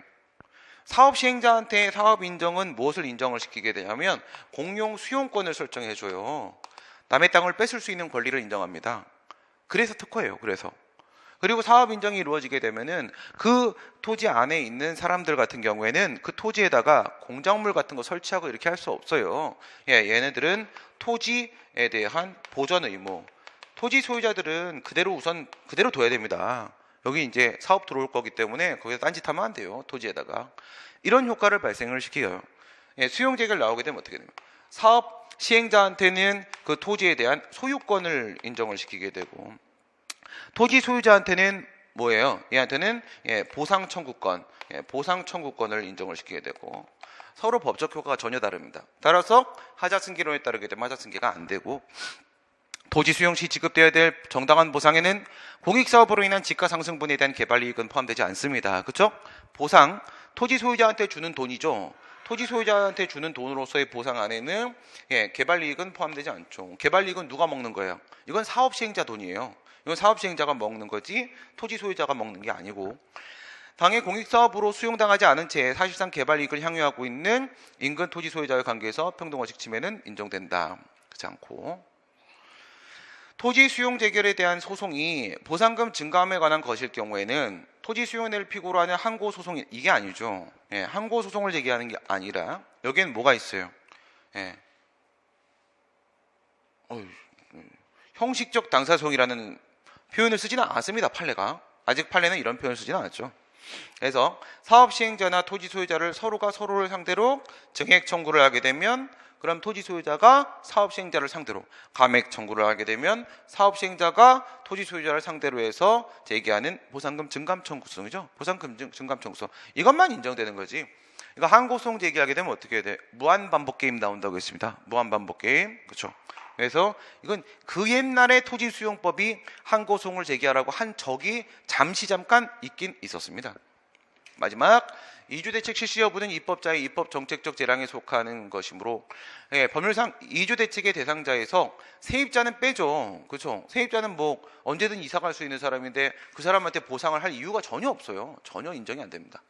사업 시행자한테 사업 인정은 무엇을 인정을 시키게 되냐면 공용 수용권을 설정해 줘요. 남의 땅을 뺏을 수 있는 권리를 인정합니다. 그래서 특허예요. 그리고 사업 인정이 이루어지게 되면은 그 토지 안에 있는 사람들 같은 경우에는 그 토지에다가 공작물 같은 거 설치하고 이렇게 할 수 없어요. 얘네들은 토지에 대한 보전 의무, 토지 소유자들은 그대로 둬야 됩니다. 여기 이제 사업 들어올 거기 때문에 거기서 딴짓하면 안 돼요. 토지에다가. 이런 효과를 발생을 시켜요. 수용재결 나오게 되면 어떻게 됩니까? 사업 시행자한테는 그 토지에 대한 소유권을 인정을 시키게 되고, 토지 소유자한테는 뭐예요? 얘한테는 보상 청구권을 인정을 시키게 되고, 서로 법적 효과가 전혀 다릅니다. 따라서 하자승계론에 따르게 되면 하자승계가 안 되고, 토지 수용 시 지급되어야 될 정당한 보상에는 공익사업으로 인한 지가상승분에 대한 개발이익은 포함되지 않습니다. 그렇죠? 보상, 토지 소유자한테 주는 돈이죠. 토지 소유자한테 주는 돈으로서의 보상 안에는 개발이익은 포함되지 않죠. 개발이익은 누가 먹는 거예요? 이건 사업시행자 돈이에요. 이건 사업시행자가 먹는 거지 토지 소유자가 먹는 게 아니고, 당해 공익사업으로 수용당하지 않은 채 사실상 개발이익을 향유하고 있는 인근 토지 소유자의 관계에서 평등원칙 침해는 인정된다. 그렇지 않고, 토지 수용 재결에 대한 소송이 보상금 증가함에 관한 것일 경우에는 토지 수용을 필요로 하는 항고 소송이 이게 아니죠. 항고 소송을 제기하는 게 아니라 여기엔 뭐가 있어요? 형식적 당사소송이라는 표현을 쓰지는 않았습니다. 판례가. 아직 판례는 이런 표현을 쓰지는 않았죠. 그래서 사업 시행자나 토지 소유자를 서로가 서로를 상대로 증액 청구를 하게 되면 그럼 토지 소유자가 사업 시행자를 상대로 감액 청구를 하게 되면 사업 시행자가 토지 소유자를 상대로 해서 제기하는 보상금 증감 청구성이죠. 보상금 증감 청구성. 이것만 인정되는 거지. 이거 항고소송 제기하게 되면 어떻게 해야 돼? 무한 반복 게임 나온다고 했습니다. 무한 반복 게임. 그렇죠? 그래서 이건 그 옛날에 토지수용법이 항고소송을 제기하라고 한 적이 잠깐 있긴 있었습니다. 마지막 이주대책 실시 여부는 입법자의 입법 정책적 재량에 속하는 것이므로 법률상 이주대책의 대상자에서 세입자는 빼죠. 그렇죠? 세입자는 뭐 언제든 이사 갈 수 있는 사람인데 그 사람한테 보상을 할 이유가 전혀 없어요. 전혀 인정이 안 됩니다.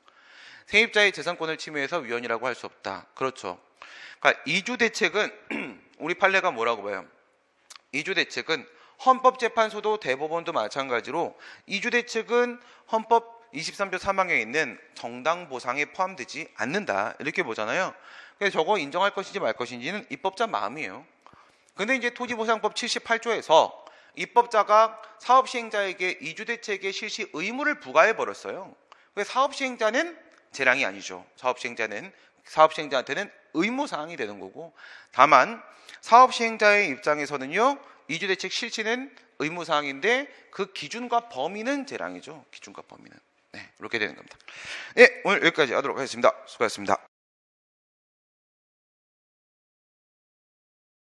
세입자의 재산권을 침해해서 위헌이라고 할 수 없다. 그렇죠. 그러니까 이주대책은 우리 판례가 뭐라고 봐요? 이주대책은 헌법재판소도 대법원도 마찬가지로 이주대책은 헌법 23조 3항에 있는 정당보상에 포함되지 않는다. 이렇게 보잖아요. 그래서 저거 인정할 것인지 말 것인지는 입법자 마음이에요. 근데 이제 토지보상법 78조에서 입법자가 사업시행자에게 이주대책의 실시 의무를 부과해 버렸어요. 그래서 사업시행자는 재량이 아니죠. 사업시행자한테는 의무사항이 되는 거고, 다만 사업시행자의 입장에서는요, 이주대책 실시는 의무사항인데 그 기준과 범위는 재량이죠. 기준과 범위는. 네, 이렇게 되는 겁니다. 네, 오늘 여기까지 하도록 하겠습니다. 수고하셨습니다.